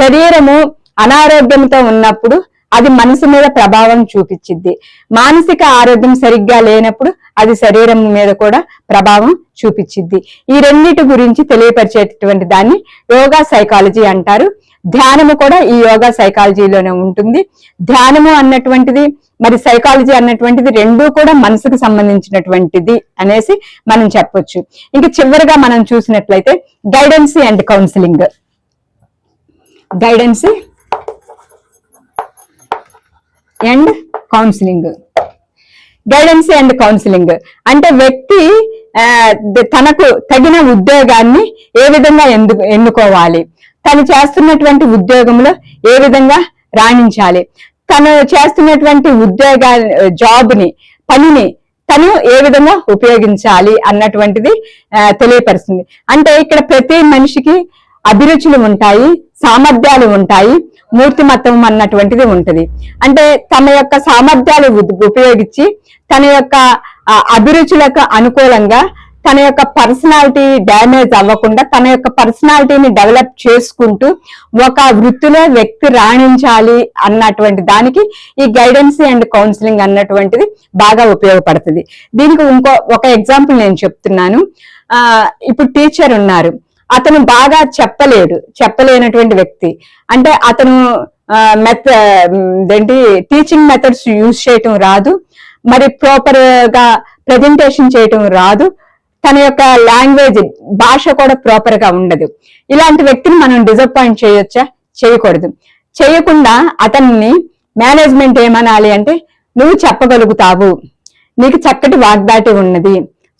శరీరము అనారోగ్యంతో ఉన్నప్పుడు అది మనసు మీద ప్రభావం చూపించిద్ది, మానసిక ఆరోగ్యం సరిగ్గా లేనప్పుడు అది శరీరం మీద కూడా ప్రభావం చూపించిద్ది. ఈ రెండింటి గురించి తెలియపరిచేటటువంటి దాన్ని యోగా సైకాలజీ అంటారు. ధ్యానము కూడా ఈ యోగా సైకాలజీలోనే ఉంటుంది. ధ్యానము అన్నటువంటిది, మరి సైకాలజీ అన్నటువంటిది రెండూ కూడా మనసుకు సంబంధించినటువంటిది అనేసి మనం చెప్పొచ్చు. ఇంక చివరిగా మనం చూసినట్లయితే గైడెన్సీ and counselling. గైడెన్సీ and counselling. గైడెన్సీ and counselling అంటే వ్యక్తి తనకు తగిన ఉద్యోగాన్ని ఏ విధంగా ఎన్నుకోవాలి, తను చేస్తున్నటువంటి ఉద్యోగంలో ఏ విధంగా రాణించాలి, తను చేస్తున్నటువంటి జాబ్ని, పనిని తను ఏ విధంగా ఉపయోగించాలి అన్నటువంటిది తెలియపరుస్తుంది. అంటే ఇక్కడ ప్రతి మనిషికి అభిరుచులు ఉంటాయి, సామర్థ్యాలు ఉంటాయి, మూర్తిమత్వం అన్నటువంటిది ఉంటుంది. అంటే తన యొక్క సామర్థ్యాలు ఉపయోగించి తన యొక్క అభిరుచులకు అనుకూలంగా తన యొక్క పర్సనాలిటీ డ్యామేజ్ అవ్వకుండా తన యొక్క పర్సనాలిటీని డెవలప్ చేసుకుంటూ ఒక వృత్తిలో వ్యక్తి రాణించాలి అన్నటువంటి దానికి ఈ గైడెన్సీ అండ్ కౌన్సిలింగ్ అన్నటువంటిది బాగా ఉపయోగపడుతుంది. దీనికి ఒక ఎగ్జాంపుల్ నేను చెప్తున్నాను. ఇప్పుడు టీచర్ ఉన్నారు, అతను బాగా చెప్పలేనటువంటి వ్యక్తి. అంటే అతను టీచింగ్ మెథడ్స్ యూజ్ చేయటం రాదు, మరి ప్రాపర్ గా ప్రెజెంటేషన్ చేయటం రాదు, తన యొక్క లాంగ్వేజ్ భాష కూడా ప్రాపర్ గా ఉండదు. ఇలాంటి వ్యక్తిని మనం డిసప్పాయింట్ చేయొచ్చా? చేయకూడదు. చేయకుండా అతన్ని మేనేజ్మెంట్ ఏమనాలి అంటే, నువ్వు చెప్పగలుగుతావు, నీకు చక్కటి వాగ్దాటి ఉన్నది,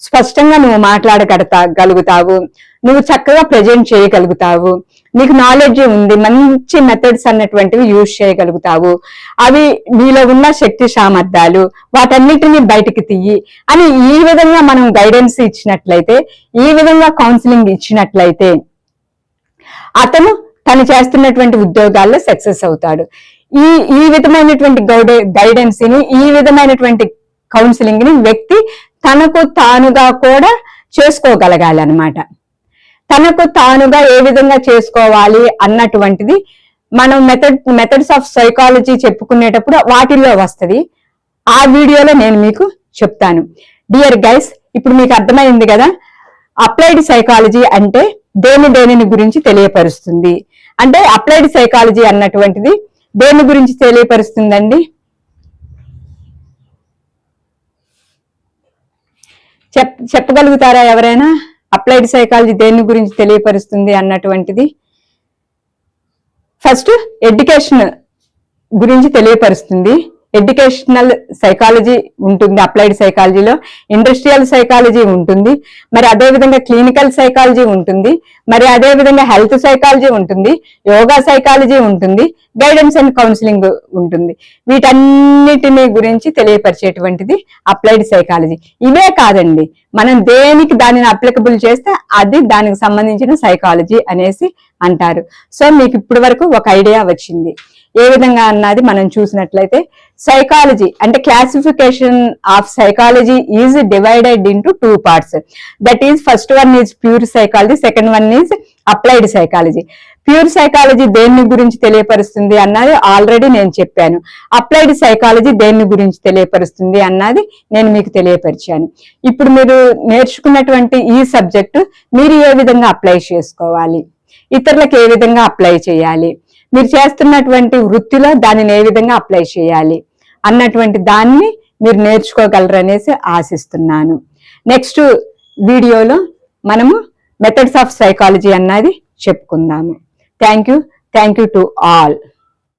స్పష్టంగా నువ్వు మాట్లాడగలుగుతావు, నువ్వు చక్కగా ప్రజెంట్ చేయగలుగుతావు, నీకు నాలెడ్జ్ ఉంది, మంచి మెథడ్స్ అన్నటువంటివి యూజ్ చేయగలుగుతావు, అవి నీలో ఉన్న శక్తి సామర్థ్యాలు వాటన్నిటిని బయటికి తీయి అని ఈ విధంగా మనం గైడెన్స్ ఇచ్చినట్లయితే, ఈ విధంగా కౌన్సిలింగ్ ఇచ్చినట్లయితే అతను తను చేస్తున్నటువంటి ఉద్యోగాల్లో సక్సెస్ అవుతాడు. ఈ విధమైనటువంటి గైడెన్స్ ని, ఈ విధమైనటువంటి కౌన్సిలింగ్ ని వ్యక్తి తనకు తానుగా కూడా చేసుకోగలగాలి అన్నమాట. తనకు తానుగా ఏ విధంగా చేసుకోవాలి అన్నటువంటిది మనం మెథడ్స్ ఆఫ్ సైకాలజీ చెప్పుకునేటప్పుడు వాటిల్లో వస్తుంది. ఆ వీడియోలో నేను మీకు చెప్తాను. డియర్ గైస్, ఇప్పుడు మీకు అర్థమైంది కదా, అప్లైడ్ సైకాలజీ అంటే దేనిని గురించి తెలియపరుస్తుంది. అంటే అప్లైడ్ సైకాలజీ అన్నటువంటిది దేని గురించి తెలియపరుస్తుందండి? చెప్పగలుగుతారా ఎవరైనా? అప్లైడ్ సైకాలజీ దేని గురించి తెలియపరుస్తుంది అన్నటువంటిది. ఫస్ట్ ఎడ్యుకేషన్ గురించి తెలియపరుస్తుంది. ఎడ్యుకేషనల్ సైకాలజీ ఉంటుంది అప్లైడ్ సైకాలజీలో, ఇండస్ట్రియల్ సైకాలజీ ఉంటుంది, మరి అదేవిధంగా క్లినికల్ సైకాలజీ ఉంటుంది, మరి అదేవిధంగా హెల్త్ సైకాలజీ ఉంటుంది, యోగా సైకాలజీ ఉంటుంది, గైడెన్స్ అండ్ కౌన్సిలింగ్ ఉంటుంది. వీటన్నిటిని గురించి తెలియపరిచేటువంటిది అప్లైడ్ సైకాలజీ. ఇవే కాదండి, మనం దేనికి దానిని అప్లికబుల్ చేస్తే అది దానికి సంబంధించిన సైకాలజీ అనేసి అంటారు. సో మీకు ఇప్పటి వరకు ఒక ఐడియా వచ్చింది. ఏ విధంగా అన్నది మనం చూసినట్లయితే, సైకాలజీ అంటే classification of psychology is divided into 2 parts. That is first one is pure psychology, second one is applied psychology. Pure psychology దేని గురించి తెలియపరుస్తుంది అన్నది ఆల్రెడీ నేను చెప్పాను. అప్లైడ్ సైకాలజీ దేని గురించి తెలియపరుస్తుంది అన్నది నేను మీకు తెలియపరిచాను. ఇప్పుడు మీరు నేర్చుకున్నటువంటి ఈ సబ్జెక్టు మీరు ఏ విధంగా అప్లై చేసుకోవాలి, ఇతరులకు ఏ విధంగా అప్లై చేయాలి, మీరు చేస్తున్నటువంటి వృత్తిలో దానిని ఏ విధంగా అప్లై చేయాలి అన్నటువంటి దాన్ని మీరు నేర్చుకోగలరనేసి ఆశిస్తున్నాను. నెక్స్ట్ వీడియోలో మనము మెథడ్స్ ఆఫ్ సైకాలజీ అన్నది చెప్పుకుందాము. Thank you to all.